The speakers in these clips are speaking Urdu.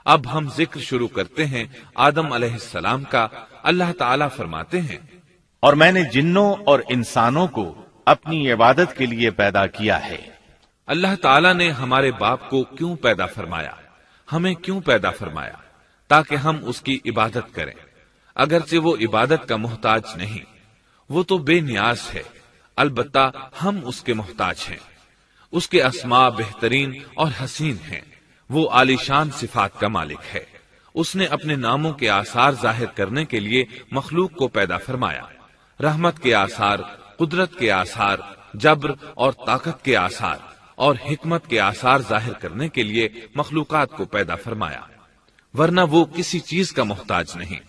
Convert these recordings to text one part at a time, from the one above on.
اب ہم ذکر شروع کرتے ہیں آدم علیہ السلام کا۔ اللہ تعالیٰ فرماتے ہیں، اور میں نے جنوں اور انسانوں کو اپنی عبادت کے لیے پیدا کیا ہے۔ اللہ تعالیٰ نے ہمارے باپ کو کیوں پیدا فرمایا، ہمیں کیوں پیدا فرمایا؟ تاکہ ہم اس کی عبادت کریں، اگرچہ وہ عبادت کا محتاج نہیں، وہ تو بے نیاز ہے، البتہ ہم اس کے محتاج ہیں۔ اس کے اسماء بہترین اور حسین ہیں، وہ عالی شان صفات کا مالک ہے۔ اس نے اپنے ناموں کے آثار ظاہر کرنے کے لیے مخلوق کو پیدا فرمایا، رحمت کے آثار، قدرت کے آثار، جبر اور طاقت کے آثار اور حکمت کے آثار ظاہر کرنے کے لیے مخلوقات کو پیدا فرمایا، ورنہ وہ کسی چیز کا محتاج نہیں۔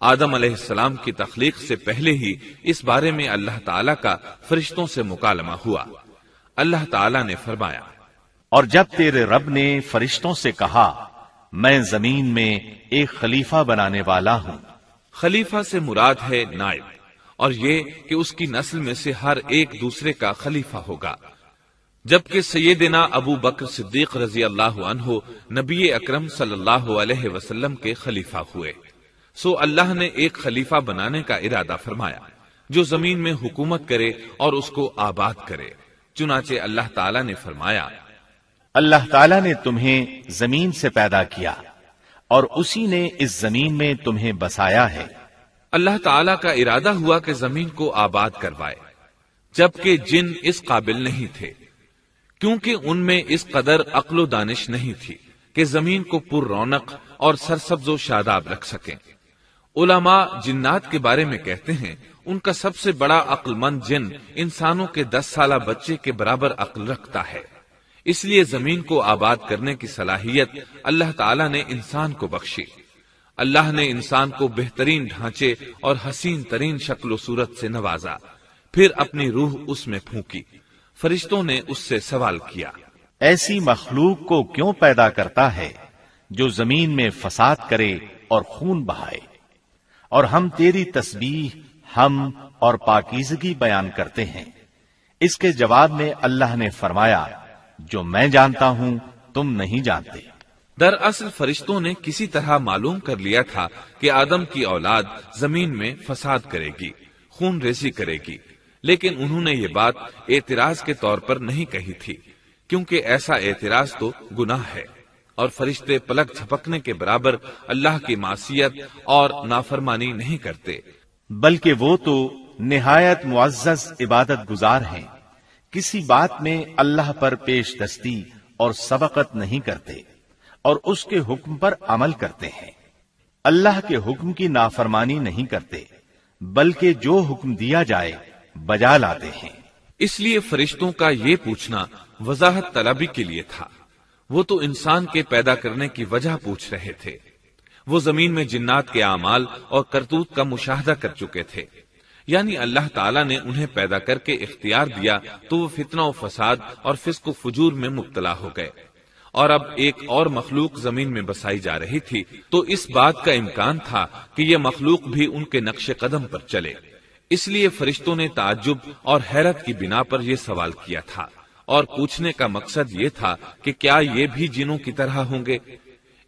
آدم علیہ السلام کی تخلیق سے پہلے ہی اس بارے میں اللہ تعالیٰ کا فرشتوں سے مکالمہ ہوا۔ اللہ تعالیٰ نے فرمایا، اور جب تیرے رب نے فرشتوں سے کہا میں زمین میں ایک خلیفہ بنانے والا ہوں۔ خلیفہ سے مراد ہے نائب، اور یہ کہ اس کی نسل میں سے ہر ایک دوسرے کا خلیفہ ہوگا، جبکہ سیدنا ابو بکر صدیق رضی اللہ عنہ نبی اکرم صلی اللہ علیہ وسلم کے خلیفہ ہوئے۔ سو اللہ نے ایک خلیفہ بنانے کا ارادہ فرمایا جو زمین میں حکومت کرے اور اس کو آباد کرے۔ چنانچہ اللہ تعالیٰ نے فرمایا، اللہ تعالیٰ نے تمہیں زمین سے پیدا کیا اور اسی نے اس زمین میں تمہیں بسایا ہے۔ اللہ تعالیٰ کا ارادہ ہوا کہ زمین کو آباد کروائے، جبکہ جن اس قابل نہیں تھے، کیونکہ ان میں اس قدر عقل و دانش نہیں تھی کہ زمین کو پر رونق اور سرسبز و شاداب رکھ سکیں۔ علماء جنات کے بارے میں کہتے ہیں ان کا سب سے بڑا عقل مند جن انسانوں کے 10 سالہ بچے کے برابر عقل رکھتا ہے، اس لیے زمین کو آباد کرنے کی صلاحیت اللہ تعالیٰ نے انسان کو بخشی۔ اللہ نے انسان کو بہترین ڈھانچے اور حسین ترین شکل و صورت سے نوازا، پھر اپنی روح اس میں پھونکی۔ فرشتوں نے اس سے سوال کیا، ایسی مخلوق کو کیوں پیدا کرتا ہے جو زمین میں فساد کرے اور خون بہائے؟ اور ہم تیری تسبیح، حمد اور پاکیزگی بیان کرتے ہیں۔ اس کے جواب میں اللہ نے فرمایا، جو میں جانتا ہوں تم نہیں جانتے۔ دراصل فرشتوں نے کسی طرح معلوم کر لیا تھا کہ آدم کی اولاد زمین میں فساد کرے گی، خون ریزی کرے گی، لیکن انہوں نے یہ بات اعتراض کے طور پر نہیں کہی تھی، کیونکہ ایسا اعتراض تو گناہ ہے، اور فرشتے پلک جھپکنے کے برابر اللہ کی معصیت اور نافرمانی نہیں کرتے، بلکہ وہ تو نہایت معزز عبادت گزار ہیں، کسی بات میں اللہ پر پیش دستی اور سبقت نہیں کرتے اور اس کے حکم پر عمل کرتے ہیں۔ اللہ کے حکم کی نافرمانی نہیں کرتے، بلکہ جو حکم دیا جائے بجا لاتے ہیں۔ اس لیے فرشتوں کا یہ پوچھنا وضاحت طلبی کے لیے تھا، وہ تو انسان کے پیدا کرنے کی وجہ پوچھ رہے تھے۔ وہ زمین میں جنات کے اعمال اور کرتوت کا مشاہدہ کر چکے تھے، یعنی اللہ تعالیٰ نے انہیں پیدا کر کے اختیار دیا تو وہ فتنہ و فساد اور فسق و فجور میں مبتلا ہو گئے، اور اب ایک اور مخلوق زمین میں بسائی جا رہی تھی، تو اس بات کا امکان تھا کہ یہ مخلوق بھی ان کے نقش قدم پر چلے۔ اس لیے فرشتوں نے تعجب اور حیرت کی بنا پر یہ سوال کیا تھا، اور پوچھنے کا مقصد یہ تھا کہ کیا یہ بھی جنوں کی طرح ہوں گے؟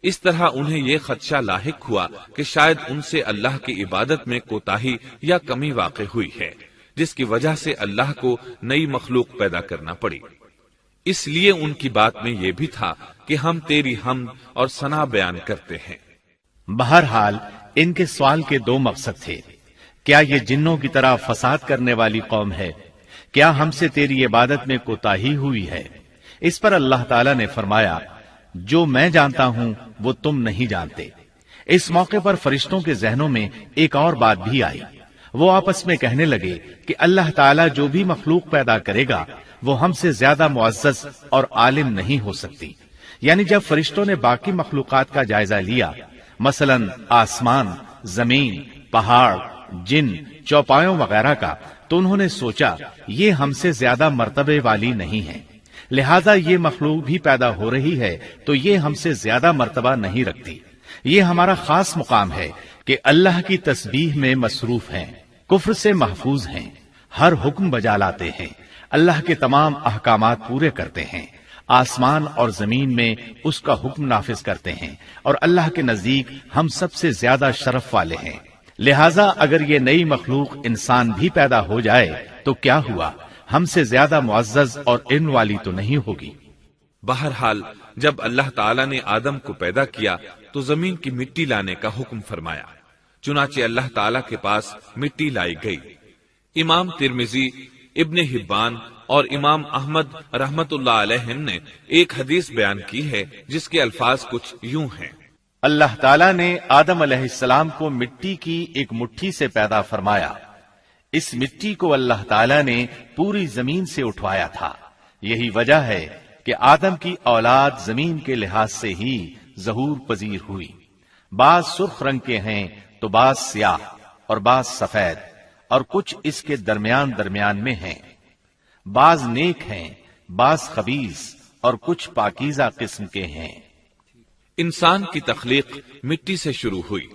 اس طرح انہیں یہ خدشہ لاحق ہوا کہ شاید ان سے اللہ کی عبادت میں کوتاہی یا کمی واقع ہوئی ہے، جس کی وجہ سے اللہ کو نئی مخلوق پیدا کرنا پڑی۔ اس لیے ان کی بات میں یہ بھی تھا کہ ہم تیری حمد اور ثنا بیان کرتے ہیں۔ بہرحال ان کے سوال کے دو مقصد تھے، کیا یہ جنوں کی طرح فساد کرنے والی قوم ہے؟ کیا ہم سے تیری عبادت میں کوتاہی ہوئی ہے؟ اس پر اللہ تعالیٰ نے فرمایا، جو میں جانتا ہوں وہ تم نہیں جانتے۔ اس موقع پر فرشتوں کے ذہنوں میں ایک اور بات بھی آئی، وہ آپس میں کہنے لگے کہ اللہ تعالیٰ جو بھی مخلوق پیدا کرے گا وہ ہم سے زیادہ معزز اور عالم نہیں ہو سکتی۔ یعنی جب فرشتوں نے باقی مخلوقات کا جائزہ لیا، مثلا آسمان، زمین، پہاڑ، جن، چوپایوں وغیرہ کا، تو انہوں نے سوچا یہ ہم سے زیادہ مرتبے والی نہیں ہے، لہذا یہ مخلوق بھی پیدا ہو رہی ہے تو یہ ہم سے زیادہ مرتبہ نہیں رکھتی۔ یہ ہمارا خاص مقام ہے کہ اللہ کی تسبیح میں مصروف ہیں، کفر سے محفوظ ہیں، ہر حکم بجا لاتے ہیں، اللہ کے تمام احکامات پورے کرتے ہیں، آسمان اور زمین میں اس کا حکم نافذ کرتے ہیں، اور اللہ کے نزدیک ہم سب سے زیادہ شرف والے ہیں۔ لہذا اگر یہ نئی مخلوق انسان بھی پیدا ہو جائے تو کیا ہوا، ہم سے زیادہ معزز اور علم والی تو نہیں ہوگی۔ بہرحال جب اللہ تعالیٰ نے آدم کو پیدا کیا تو زمین کی مٹی لانے کا حکم فرمایا، چنانچہ اللہ تعالیٰ کے پاس مٹی لائی گئی۔ امام ترمذی، ابن حبان اور امام احمد رحمت اللہ علیہ نے ایک حدیث بیان کی ہے جس کے الفاظ کچھ یوں ہیں: اللہ تعالیٰ نے آدم علیہ السلام کو مٹی کی ایک مٹھی سے پیدا فرمایا، اس مٹی کو اللہ تعالیٰ نے پوری زمین سے اٹھوایا تھا۔ یہی وجہ ہے کہ آدم کی اولاد زمین کے لحاظ سے ہی ظہور پذیر ہوئی۔ بعض سرخ رنگ کے ہیں تو بعض سیاہ اور بعض سفید، اور کچھ اس کے درمیان میں ہیں۔ بعض نیک ہیں، بعض خبیث، اور کچھ پاکیزہ قسم کے ہیں۔ انسان کی تخلیق مٹی سے شروع ہوئی،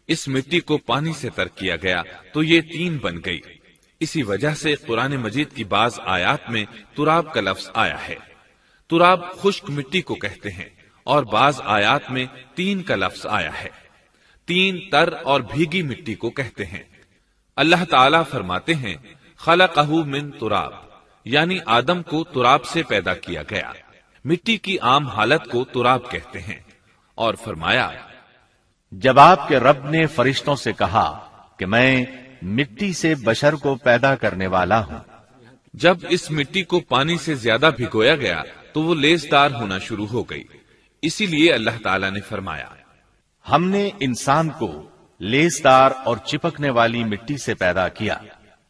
اس مٹی کو پانی سے تر کیا گیا تو یہ تین بن گئی۔ اسی وجہ سے قرآن مجید کی بعض آیات میں تراب کا لفظ آیا ہے۔ تراب خشک مٹی کو کہتے ہیں، اور بعض آیات میں تین کا لفظ آیا ہے۔ تین تر اور بھیگی مٹی کو کہتے ہیں۔ اللہ تعالیٰ فرماتے ہیں خلقہ من تراب، یعنی آدم کو تراب سے پیدا کیا گیا۔ مٹی کی عام حالت کو تراب کہتے ہیں، اور فرمایا جب آپ کے رب نے فرشتوں سے کہا کہ میں مٹی سے بشر کو پیدا کرنے والا ہوں، جب اس مٹی کو پانی سے زیادہ بھگویا گیا تو وہ لیسدار ہونا شروع ہو گئی، اسی لیے اللہ تعالیٰ نے فرمایا ہم نے انسان کو لیسدار اور چپکنے والی مٹی سے پیدا کیا۔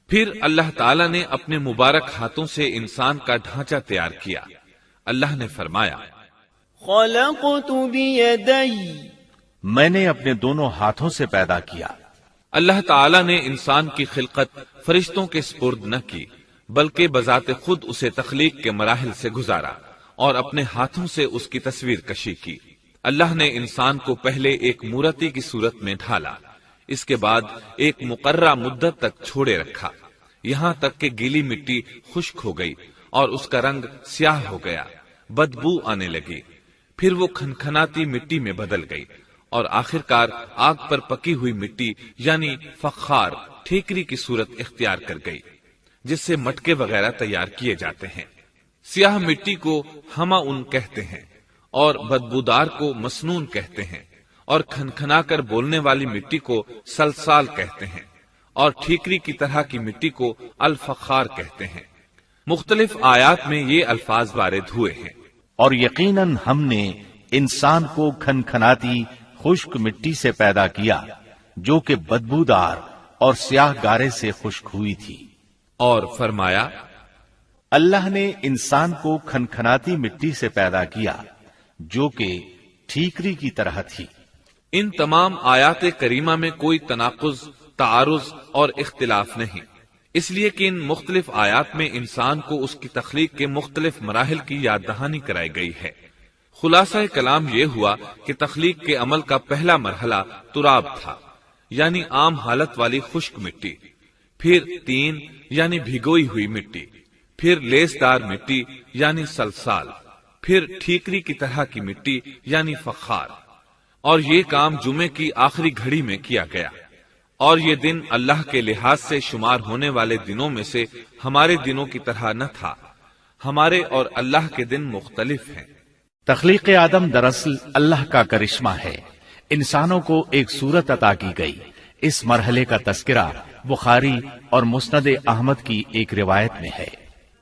پھر اللہ تعالیٰ نے اپنے مبارک ہاتھوں سے انسان کا ڈھانچہ تیار کیا۔ اللہ نے فرمایا خلقت بیدی، میں نے اپنے دونوں ہاتھوں سے پیدا کیا۔ اللہ تعالیٰ نے انسان کی خلقت فرشتوں کے سپرد نہ کی، بلکہ بذات خود اسے تخلیق کے مراحل سے گزارا اور اپنے ہاتھوں سے اس کی تصویر کشی کی۔ اللہ نے انسان کو پہلے ایک مورتی کی صورت میں ڈھالا، اس کے بعد ایک مقررہ مدت تک چھوڑے رکھا، یہاں تک کہ گیلی مٹی خشک ہو گئی اور اس کا رنگ سیاہ ہو گیا، بدبو آنے لگی، پھر وہ کھنکھناتی مٹی میں بدل گئی، اور آخرکار آگ پر پکی ہوئی مٹی یعنی فخار ٹھیکری کی صورت اختیار کر گئی، جس سے مٹکے وغیرہ تیار کیے جاتے ہیں۔ سیاہ مٹی کو ہماون کہتے ہیں، اور بدبودار کو مسنون کہتے ہیں، اور کھنکھنا کر بولنے والی مٹی کو سلسال کہتے ہیں، اور ٹھیکری کی طرح کی مٹی کو الفخار کہتے ہیں۔ مختلف آیات میں یہ الفاظ وارد ہوئے ہیں۔ اور یقیناً ہم نے انسان کو کھنکھناتی خشک مٹی سے پیدا کیا جو کہ بدبودار اور سیاہ گارے سے خشک ہوئی تھی۔ اور فرمایا اللہ نے انسان کو کھنکھناتی مٹی سے پیدا کیا جو کہ ٹھیکری کی طرح تھی۔ ان تمام آیات کریمہ میں کوئی تناقض، تعارض اور اختلاف نہیں، اس لیے کہ ان مختلف آیات میں انسان کو اس کی تخلیق کے مختلف مراحل کی یاد دہانی کرائی گئی ہے۔ خلاصہ کلام یہ ہوا کہ تخلیق کے عمل کا پہلا مرحلہ تراب تھا، یعنی عام حالت والی خشک مٹی، پھر تین یعنی بھگوئی ہوئی مٹی، پھر لیسدار مٹی یعنی سلسال، پھر ٹھیکری کی طرح کی مٹی یعنی فخار، اور یہ کام جمعے کی آخری گھڑی میں کیا گیا۔ اور یہ دن اللہ کے لحاظ سے شمار ہونے والے دنوں میں سے ہمارے دنوں کی طرح نہ تھا، ہمارے اور اللہ کے دن مختلف ہیں۔ تخلیق آدم دراصل اللہ کا کرشمہ ہے، انسانوں کو ایک صورت عطا کی گئی۔ اس مرحلے کا تذکرہ بخاری اور مسند احمد کی ایک روایت میں ہے۔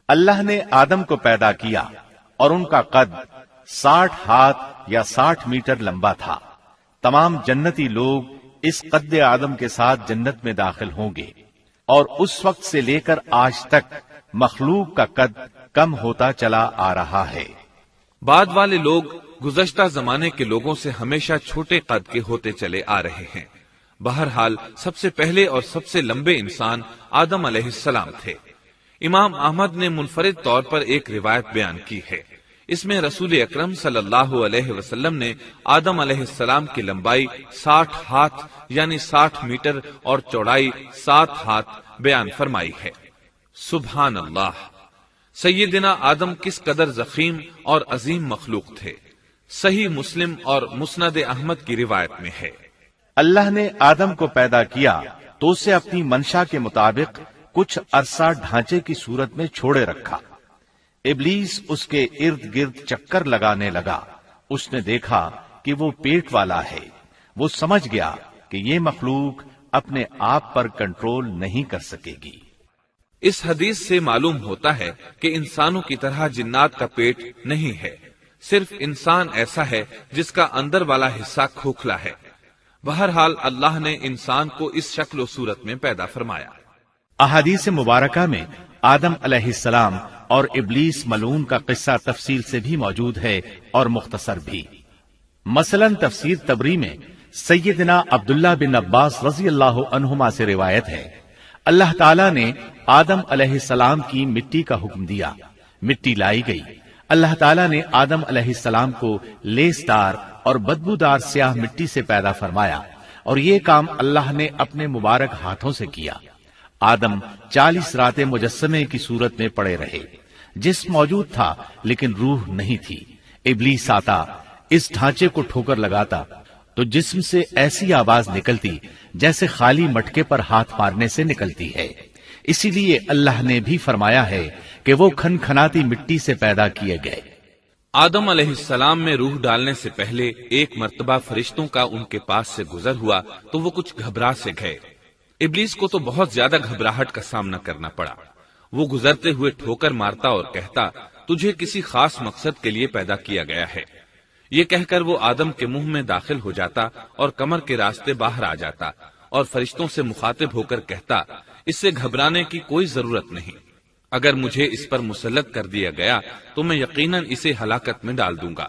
اللہ نے آدم کو پیدا کیا اور ان کا قد 60 ہاتھ یا 60 میٹر لمبا تھا۔ تمام جنتی لوگ اس قد آدم کے ساتھ جنت میں داخل ہوں گے، اور اس وقت سے لے کر آج تک مخلوق کا قد کم ہوتا چلا آ رہا ہے۔ بعد والے لوگ گزشتہ زمانے کے لوگوں سے ہمیشہ چھوٹے قد کے ہوتے چلے آ رہے ہیں۔ بہرحال سب سے پہلے اور سب سے لمبے انسان آدم علیہ السلام تھے۔ امام احمد نے منفرد طور پر ایک روایت بیان کی ہے، اس میں رسول اکرم صلی اللہ علیہ وسلم نے آدم علیہ السلام کی لمبائی 60 ہاتھ یعنی 60 میٹر اور چوڑائی 7 ہاتھ بیان فرمائی ہے۔ سبحان اللہ، سیدنا آدم کس قدر ضخیم اور عظیم مخلوق تھے، صحیح مسلم اور مسند احمد کی روایت میں ہے۔ اللہ نے آدم کو پیدا کیا تو اسے اپنی منشا کے مطابق کچھ عرصہ ڈھانچے کی صورت میں چھوڑے رکھا۔ ابلیس اس کے ارد گرد چکر لگانے لگا۔ اس نے دیکھا کہ وہ پیٹ والا ہے۔ وہ سمجھ گیا کہ یہ مخلوق اپنے آپ پر کنٹرول نہیں کر سکے گی۔ اس حدیث سے معلوم ہوتا ہے کہ انسانوں کی طرح جنات کا پیٹ نہیں ہے، صرف انسان ایسا ہے جس کا اندر والا حصہ کھوکھلا ہے۔ بہرحال اللہ نے انسان کو اس شکل و صورت میں پیدا فرمایا۔ احادیث مبارکہ میں آدم علیہ السلام اور ابلیس ملعون کا قصہ تفصیل سے بھی موجود ہے اور مختصر بھی۔ مثلا تفسیر تبری میں سیدنا عبداللہ بن عباس رضی اللہ عنہما سے روایت ہے، اللہ تعالیٰ نے آدم علیہ السلام کی مٹی کا حکم دیا، مٹی لائی گئی۔ اللہ تعالیٰ نے آدم علیہ السلام کو لیسدار اور بدبودار سیاہ مٹی سے پیدا فرمایا، اور یہ کام اللہ نے اپنے مبارک ہاتھوں سے کیا۔ آدم 40 راتیں مجسمے کی صورت میں پڑے رہے، جسم موجود تھا لیکن روح نہیں تھی۔ ابلیس آتا، اس ڈھانچے کو ٹھوکر لگاتا تو جسم سے ایسی آواز نکلتی جیسے خالی مٹکے پر ہاتھ مارنے سے نکلتی ہے۔ اسی لیے اللہ نے بھی فرمایا ہے کہ وہ کھنکھناتی مٹی سے پیدا کیے گئے۔ آدم علیہ السلام میں روح ڈالنے سے پہلے ایک مرتبہ فرشتوں کا ان کے پاس سے گزر ہوا تو وہ کچھ گھبرا سے گئے۔ ابلیس کو تو بہت زیادہ گھبراہٹ کا سامنا کرنا پڑا۔ وہ گزرتے ہوئے ٹھوکر مارتا اور کہتا، تجھے کسی خاص مقصد کے لیے پیدا کیا گیا ہے۔ یہ کہہ کر وہ آدم کے منہ میں داخل ہو جاتا اور کمر کے راستے باہر آ جاتا اور فرشتوں سے مخاطب ہو کر کہتا، اس سے گھبرانے کی کوئی ضرورت نہیں۔ اگر مجھے اس پر مسلط کر دیا گیا تو میں یقیناً اسے ہلاکت میں ڈال دوں گا،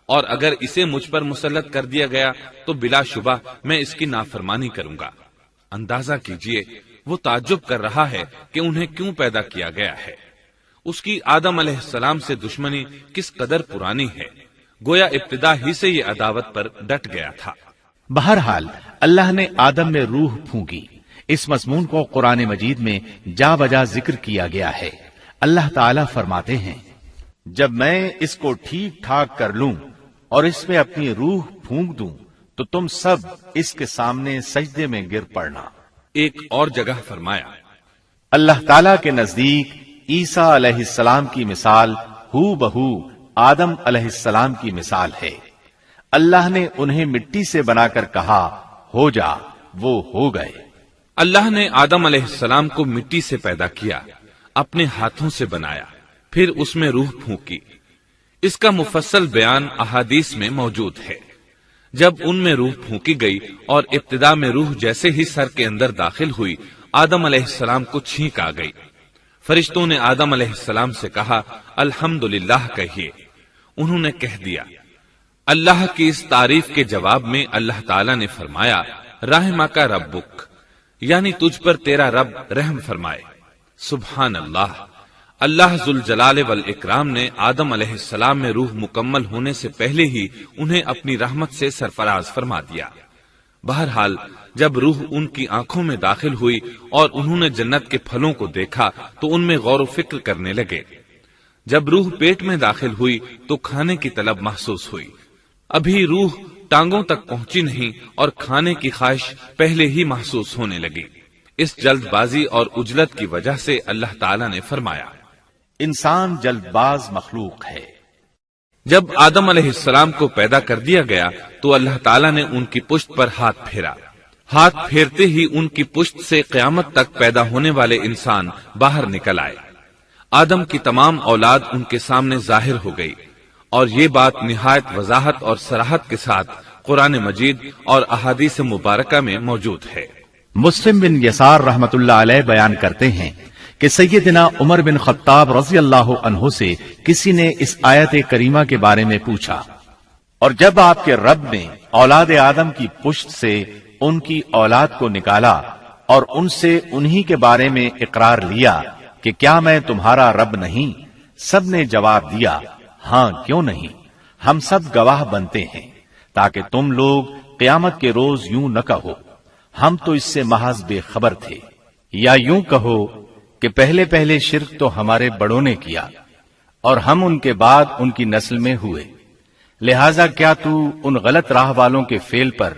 اور اگر اسے مجھ پر مسلط کر دیا گیا تو بلا شبہ میں اس کی نافرمانی کروں گا۔ اندازہ کیجئے وہ تعجب کر رہا ہے کہ انہیں کیوں پیدا کیا گیا ہے۔ اس کی آدم علیہ السلام سے دشمنی کس قدر پرانی ہے، گویا ابتدا ہی سے یہ عداوت پر ڈٹ گیا تھا۔ بہرحال اللہ نے آدم میں روح پھونکی۔ اس مضمون کو قرآن مجید میں جا بجا ذکر کیا گیا ہے۔ اللہ تعالیٰ فرماتے ہیں، جب میں اس کو ٹھیک ٹھاک کر لوں اور اس میں اپنی روح پھونک دوں تو تم سب اس کے سامنے سجدے میں گر پڑنا۔ ایک اور جگہ فرمایا، اللہ تعالیٰ کے نزدیک عیسیٰ علیہ السلام کی مثال ہو بہو آدم علیہ السلام کی مثال ہے۔ اللہ نے انہیں مٹی سے بنا کر کہا، ہو جا، وہ ہو گئے۔ اللہ نے آدم علیہ السلام کو مٹی سے پیدا کیا، اپنے ہاتھوں سے بنایا، پھر اس میں روح پھونکی۔ اس کا مفصل بیان احادیث میں موجود ہے۔ جب ان میں روح پھونکی گئی اور ابتدا میں روح جیسے ہی سر کے اندر داخل ہوئی، آدم علیہ السلام کو چھینک آ گئی۔ فرشتوں نے آدم علیہ السلام سے کہا، الحمدللہ کہیے۔ انہوں نے کہہ دیا۔ اللہ کی اس تعریف کے جواب میں اللہ تعالیٰ نے فرمایا، رحمک ربک، یعنی تجھ پر تیرا رب رحم فرمائے۔ سبحان اللہ، اللہ ذوالجلال والاکرام نے آدم علیہ السلام میں روح مکمل ہونے سے پہلے ہی انہیں اپنی رحمت سے سرفراز فرما دیا۔ بہرحال جب روح ان کی آنکھوں میں داخل ہوئی اور انہوں نے جنت کے پھلوں کو دیکھا تو ان میں غور و فکر کرنے لگے۔ جب روح پیٹ میں داخل ہوئی تو کھانے کی طلب محسوس ہوئی۔ ابھی روح ٹانگوں تک پہنچی نہیں اور کھانے کی خواہش پہلے ہی محسوس ہونے لگی۔ اس جلد بازی اور عجلت کی وجہ سے اللہ تعالیٰ نے فرمایا، انسان جلد باز مخلوق ہے۔ جب آدم علیہ السلام کو پیدا کر دیا گیا تو اللہ تعالیٰ نے ان کی پشت پر ہاتھ پھیرا۔ ہاتھ پھیرتے ہی ان کی پشت سے قیامت تک پیدا ہونے والے انسان باہر نکل آئے۔ آدم کی تمام اولاد ان کے سامنے ظاہر ہو گئی، اور یہ بات نہایت وضاحت اور صراحت کے ساتھ قرآن مجید اور احادیث مبارکہ میں موجود ہے۔ مسلم بن یسار رحمت اللہ علیہ بیان کرتے ہیں کہ سیدنا عمر بن خطاب رضی اللہ عنہ سے کسی نے اس آیت کریمہ کے بارے میں پوچھا، اور جب آپ کے رب نے اولاد آدم کی پشت سے ان کی اولاد کو نکالا اور ان سے انہی کے بارے میں اقرار لیا کہ کیا میں تمہارا رب نہیں، سب نے جواب دیا، ہاں کیوں نہیں، ہم سب گواہ بنتے ہیں، تاکہ تم لوگ قیامت کے روز یوں نہ کہو ہم تو اس سے محض بے خبر تھے، یا یوں کہو کہ پہلے پہلے شرک تو ہمارے بڑوں نے کیا اور ہم ان کے بعد ان کی نسل میں ہوئے، لہذا کیا تو ان غلط راہ والوں کے فعل پر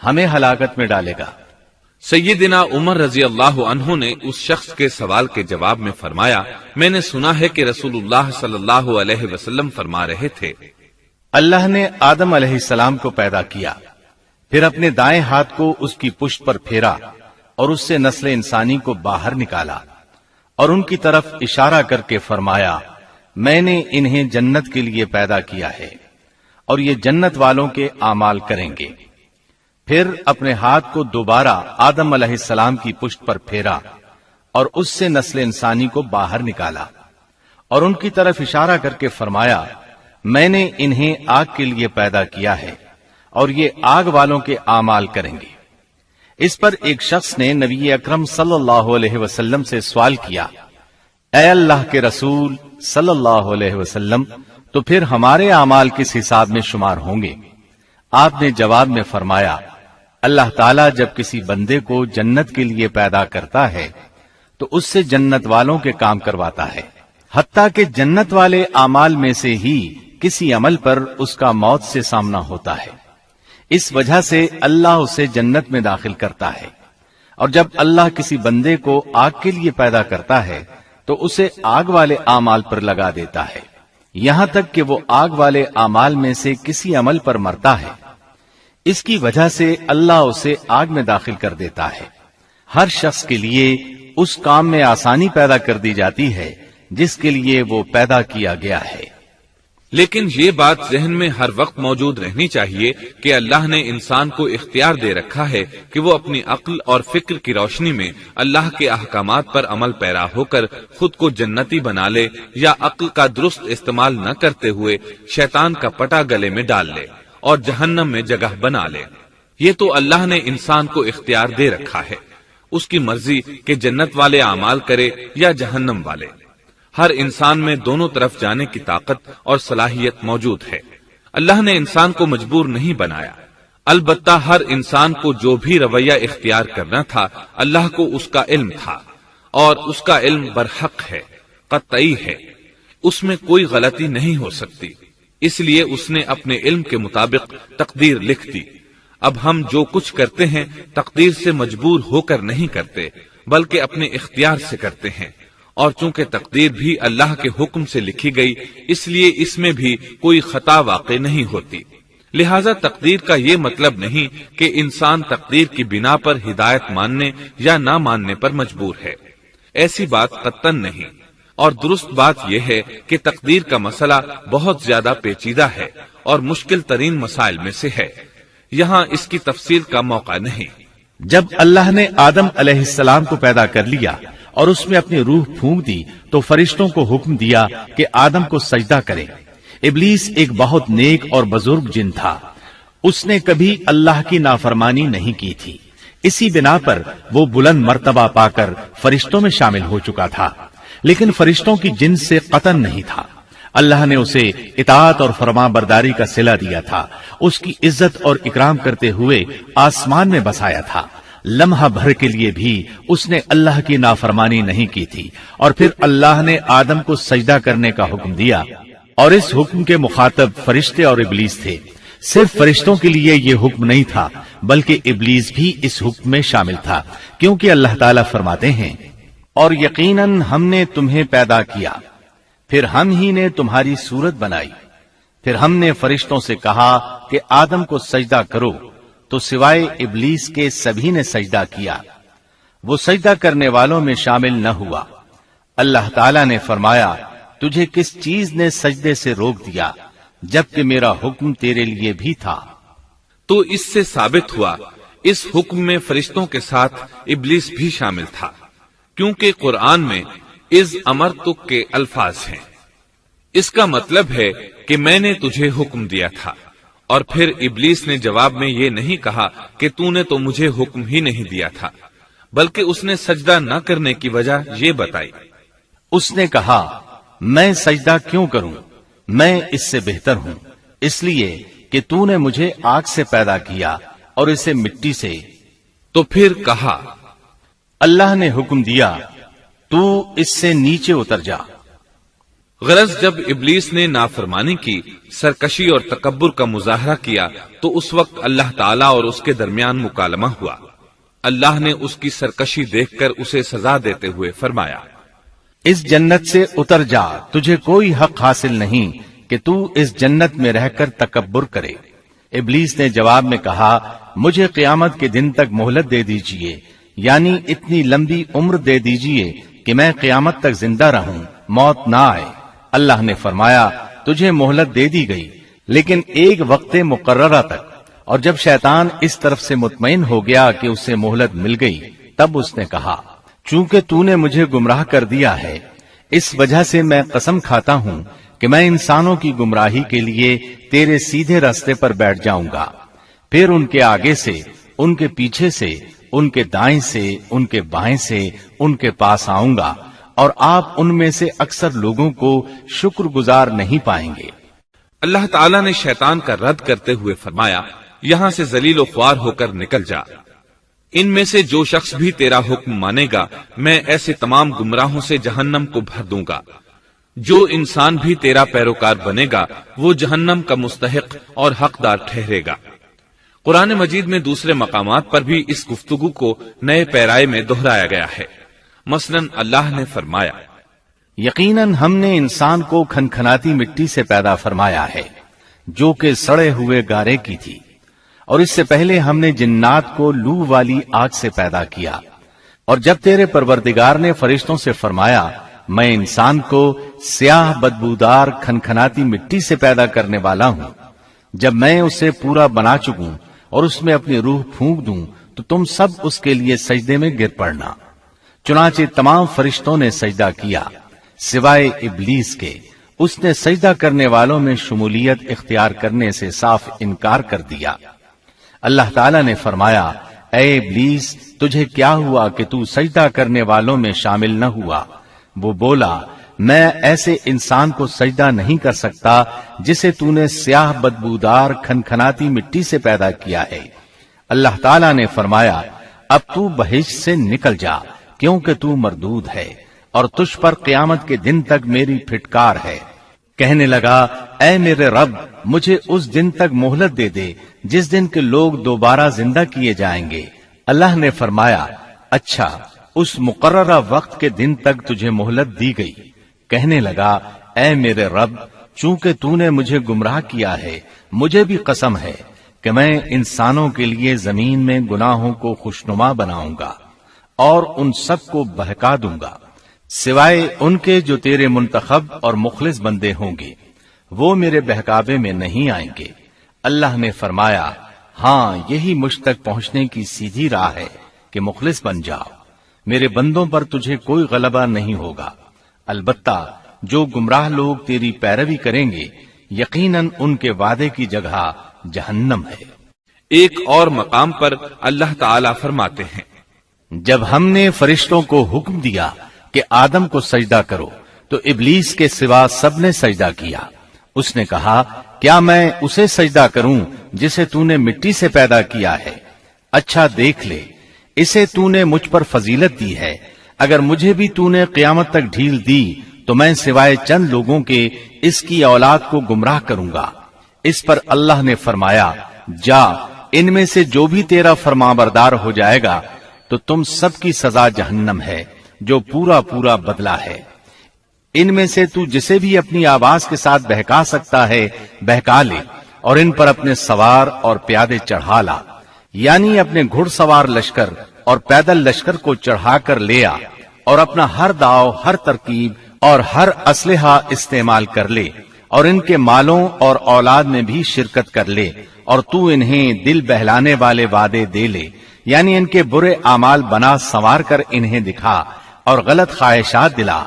ہمیں ہلاکت میں ڈالے گا؟ سیدنا عمر رضی اللہ عنہ نے اس شخص کے سوال کے جواب میں فرمایا، میں نے سنا ہے کہ رسول اللہ صلی اللہ علیہ وسلم فرما رہے تھے، اللہ نے آدم علیہ السلام کو پیدا کیا، پھر اپنے دائیں ہاتھ کو اس کی پشت پر پھیرا اور اس سے نسل انسانی کو باہر نکالا اور ان کی طرف اشارہ کر کے فرمایا، میں نے انہیں جنت کے لیے پیدا کیا ہے اور یہ جنت والوں کے اعمال کریں گے۔ پھر اپنے ہاتھ کو دوبارہ آدم علیہ السلام کی پشت پر پھیرا اور اس سے نسل انسانی کو باہر نکالا اور ان کی طرف اشارہ کر کے فرمایا، میں نے انہیں آگ کے لیے پیدا کیا ہے اور یہ آگ والوں کے اعمال کریں گے۔ اس پر ایک شخص نے نبی اکرم صلی اللہ علیہ وسلم سے سوال کیا، اے اللہ کے رسول صلی اللہ علیہ وسلم، تو پھر ہمارے اعمال کس حساب میں شمار ہوں گے؟ آپ نے جواب میں فرمایا، اللہ تعالیٰ جب کسی بندے کو جنت کے لیے پیدا کرتا ہے تو اس سے جنت والوں کے کام کرواتا ہے، حتیٰ کہ جنت والے اعمال میں سے ہی کسی عمل پر اس کا موت سے سامنا ہوتا ہے، اس وجہ سے اللہ اسے جنت میں داخل کرتا ہے، اور جب اللہ کسی بندے کو آگ کے لیے پیدا کرتا ہے تو اسے آگ والے اعمال پر لگا دیتا ہے، یہاں تک کہ وہ آگ والے اعمال میں سے کسی عمل پر مرتا ہے، اس کی وجہ سے اللہ اسے آگ میں داخل کر دیتا ہے۔ ہر شخص کے لیے اس کام میں آسانی پیدا کر دی جاتی ہے جس کے لیے وہ پیدا کیا گیا ہے۔ لیکن یہ بات ذہن میں ہر وقت موجود رہنی چاہیے کہ اللہ نے انسان کو اختیار دے رکھا ہے کہ وہ اپنی عقل اور فکر کی روشنی میں اللہ کے احکامات پر عمل پیرا ہو کر خود کو جنتی بنا لے، یا عقل کا درست استعمال نہ کرتے ہوئے شیطان کا پٹا گلے میں ڈال لے اور جہنم میں جگہ بنا لے۔ یہ تو اللہ نے انسان کو اختیار دے رکھا ہے، اس کی مرضی کہ جنت والے اعمال کرے یا جہنم والے۔ ہر انسان میں دونوں طرف جانے کی طاقت اور صلاحیت موجود ہے۔ اللہ نے انسان کو مجبور نہیں بنایا، البتہ ہر انسان کو جو بھی رویہ اختیار کرنا تھا اللہ کو اس کا علم تھا، اور اس کا علم برحق ہے، قطعی ہے، اس میں کوئی غلطی نہیں ہو سکتی، اس لیے اس نے اپنے علم کے مطابق تقدیر لکھ دی۔ اب ہم جو کچھ کرتے ہیں تقدیر سے مجبور ہو کر نہیں کرتے، بلکہ اپنے اختیار سے کرتے ہیں، اور چونکہ تقدیر بھی اللہ کے حکم سے لکھی گئی اس لیے اس میں بھی کوئی خطا واقع نہیں ہوتی۔ لہذا تقدیر کا یہ مطلب نہیں کہ انسان تقدیر کی بنا پر ہدایت ماننے یا نہ ماننے پر مجبور ہے، ایسی بات قطعاً نہیں۔ اور درست بات یہ ہے کہ تقدیر کا مسئلہ بہت زیادہ پیچیدہ ہے اور مشکل ترین مسائل میں سے ہے، یہاں اس کی تفصیل کا موقع نہیں۔ جب اللہ نے آدم علیہ السلام کو پیدا کر لیا اور اس میں اپنی روح پھونک دی تو فرشتوں کو حکم دیا کہ آدم کو سجدہ کرے۔ ابلیس ایک بہت نیک اور بزرگ جن تھا، اس نے کبھی اللہ کی نافرمانی نہیں کی تھی، اسی بنا پر وہ بلند مرتبہ پا کر فرشتوں میں شامل ہو چکا تھا، لیکن فرشتوں کی جنس سے قطعاً نہیں تھا۔ اللہ نے اسے اطاعت اور فرمان برداری کا صلہ دیا تھا، اس کی عزت اور اکرام کرتے ہوئے آسمان میں بسایا تھا، لمحہ بھر کے لیے بھی اس نے اللہ کی نافرمانی نہیں کی تھی، اور پھر اللہ نے آدم کو سجدہ کرنے کا حکم دیا، اور اس حکم کے مخاطب فرشتے اور ابلیس تھے۔ صرف فرشتوں کے لیے یہ حکم نہیں تھا بلکہ ابلیس بھی اس حکم میں شامل تھا، کیونکہ اللہ تعالیٰ فرماتے ہیں، اور یقیناً ہم نے تمہیں پیدا کیا، پھر ہم ہی نے تمہاری صورت بنائی، پھر ہم نے فرشتوں سے کہا کہ آدم کو سجدہ کرو، تو سوائے ابلیس کے سبھی نے سجدہ کیا، وہ سجدہ کرنے والوں میں شامل نہ ہوا۔ اللہ تعالیٰ نے فرمایا، تجھے کس چیز نے سجدے سے روک دیا جبکہ میرا حکم تیرے لیے بھی تھا؟ تو اس سے ثابت ہوا اس حکم میں فرشتوں کے ساتھ ابلیس بھی شامل تھا، کیونکہ قرآن میں از امرتک کے الفاظ ہیں۔ اس کا مطلب ہے کہ میں نے تجھے حکم دیا تھا، اور پھر ابلیس نے جواب میں یہ نہیں کہا کہ تو نے تو مجھے حکم ہی نہیں دیا تھا، بلکہ اس نے سجدہ نہ کرنے کی وجہ یہ بتائی۔ اس نے کہا، میں سجدہ کیوں کروں، میں اس سے بہتر ہوں، اس لیے کہ تو نے مجھے آگ سے پیدا کیا اور اسے مٹی سے۔ تو پھر کہا، اللہ نے حکم دیا، تو اس سے نیچے اتر جا۔ غرض جب ابلیس نے نافرمانی کی، سرکشی اور تکبر کا مظاہرہ کیا تو اس وقت اللہ تعالیٰ اور اس کے درمیان مکالمہ ہوا۔ اللہ نے اس کی سرکشی دیکھ کر اسے سزا دیتے ہوئے فرمایا، اس جنت سے اتر جا، تجھے کوئی حق حاصل نہیں کہ تو اس جنت میں رہ کر تکبر کرے۔ ابلیس نے جواب میں کہا، مجھے قیامت کے دن تک مہلت دے دیجئے، یعنی اتنی لمبی عمر دے دیجئے کہ میں قیامت تک زندہ رہوں، موت نہ آئے۔ اللہ نے فرمایا، تجھے مہلت دے دی گئی، لیکن ایک وقت مقررہ تک۔ اور جب شیطان اس طرف سے مطمئن ہو گیا کہ اسے مہلت مل گئی، تب اس نے کہا، چونکہ تو نے مجھے گمراہ کر دیا ہے، اس وجہ سے میں قسم کھاتا ہوں کہ میں انسانوں کی گمراہی کے لیے تیرے سیدھے راستے پر بیٹھ جاؤں گا، پھر ان کے آگے سے، ان کے پیچھے سے، ان کے دائیں سے، ان کے بائیں سے، ان کے پاس آؤں گا، اور آپ ان میں سے اکثر لوگوں کو شکر گزار نہیں پائیں گے۔ اللہ تعالیٰ نے شیطان کا رد کرتے ہوئے فرمایا، یہاں سے ذلیل و خوار ہو کر نکل جا۔ ان میں سے جو شخص بھی تیرا حکم مانے گا، میں ایسے تمام گمراہوں سے جہنم کو بھر دوں گا۔ جو انسان بھی تیرا پیروکار بنے گا، وہ جہنم کا مستحق اور حقدار ٹھہرے گا۔ قرآن مجید میں دوسرے مقامات پر بھی اس گفتگو کو نئے پیرائے میں دہرایا گیا ہے۔ مثلاً اللہ نے فرمایا، یقیناً ہم نے انسان کو کھنکھناتی مٹی سے پیدا فرمایا ہے، جو کہ سڑے ہوئے گارے کی تھی، اور اس سے پہلے ہم نے جنات کو لو والی آگ سے پیدا کیا۔ اور جب تیرے پروردگار نے فرشتوں سے فرمایا، میں انسان کو سیاہ بدبودار کھنکھناتی مٹی سے پیدا کرنے والا ہوں، جب میں اسے پورا بنا چکوں اور اس میں اپنی روح پھونک دوں تو تم سب اس کے لیے سجدے میں گر پڑنا۔ چنانچہ تمام فرشتوں نے سجدہ کیا سوائے ابلیس کے، اس نے سجدہ کرنے والوں میں شمولیت اختیار کرنے سے صاف انکار کر دیا۔ اللہ تعالیٰ نے فرمایا، اے ابلیس، تجھے کیا ہوا کہ تو سجدہ کرنے والوں میں شامل نہ ہوا؟ وہ بولا، میں ایسے انسان کو سجدہ نہیں کر سکتا جسے تو نے سیاہ بدبودار کھنکھناتی مٹی سے پیدا کیا ہے۔ اللہ تعالیٰ نے فرمایا، اب تو بہشت سے نکل جا، کیونکہ تو مردود ہے اور تجھ پر قیامت کے دن تک میری پھٹکار ہے۔ کہنے لگا، اے میرے رب، مجھے اس دن تک مہلت دے دے جس دن کے لوگ دوبارہ زندہ کیے جائیں گے۔ اللہ نے فرمایا، اچھا، اس مقررہ وقت کے دن تک تجھے مہلت دی گئی۔ کہنے لگا، اے میرے رب، چونکہ تو نے مجھے گمراہ کیا ہے، مجھے بھی قسم ہے کہ میں انسانوں کے لیے زمین میں گناہوں کو خوشنما بناؤں گا اور ان سب کو بہکا دوں گا، سوائے ان کے جو تیرے منتخب اور مخلص بندے ہوں گے، وہ میرے بہکاوے میں نہیں آئیں گے۔ اللہ نے فرمایا، ہاں، یہی مجھ تک پہنچنے کی سیدھی راہ ہے کہ مخلص بن جاؤ، میرے بندوں پر تجھے کوئی غلبہ نہیں ہوگا۔ البتہ جو گمراہ لوگ تیری پیروی کریں گے، یقیناً ان کے وعدے کی جگہ جہنم ہے۔ ایک اور مقام پر اللہ تعالیٰ فرماتے ہیں، جب ہم نے فرشتوں کو حکم دیا کہ آدم کو سجدہ کرو تو ابلیس کے سوا سب نے سجدہ کیا۔ اس نے کہا، کیا میں اسے سجدہ کروں جسے تو نے مٹی سے پیدا کیا ہے؟ اچھا دیکھ لے، اسے تو نے مجھ پر فضیلت دی ہے، اگر مجھے بھی تو نے قیامت تک ڈھیل دی تو میں سوائے چند لوگوں کے اس کی اولاد کو گمراہ کروں گا۔ اس پر اللہ نے فرمایا، جا، ان میں سے جو بھی تیرا فرمانبردار ہو جائے گا تو تم سب کی سزا جہنم ہے، جو پورا پورا بدلہ ہے۔ ان میں سے تو جسے بھی اپنی آواز کے ساتھ بہکا سکتا ہے بہکا لے، اور ان پر اپنے سوار اور پیادے چڑھا لا، یعنی اپنے گھڑ سوار لشکر اور پیدل لشکر کو چڑھا کر لے آ، اور اپنا ہر داؤ، ہر ترکیب اور ہر اسلحہ استعمال کر لے، اور ان کے مالوں اور اولاد میں بھی شرکت کر لے، اور تو انہیں دل بہلانے والے وعدے دے لے، یعنی ان کے برے اعمال بنا سنوار کر انہیں دکھا اور غلط خواہشات دلا،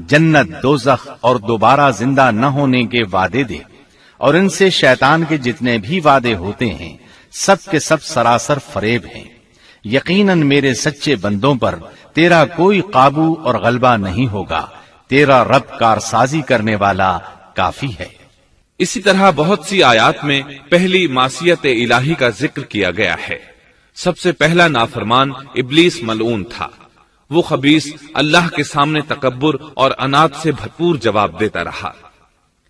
جنت، دوزخ اور دوبارہ زندہ نہ ہونے کے وعدے دے، اور ان سے شیطان کے جتنے بھی وعدے ہوتے ہیں سب کے سب سراسر فریب ہیں۔ یقیناً میرے سچے بندوں پر تیرا کوئی قابو اور غلبہ نہیں ہوگا، تیرا رب کارسازی کرنے والا کافی ہے۔ اسی طرح بہت سی آیات میں پہلی معصیت الہی کا ذکر کیا گیا ہے۔ سب سے پہلا نافرمان ابلیس ملعون تھا۔ وہ خبیث اللہ کے سامنے تکبر اور انات سے بھرپور جواب دیتا رہا۔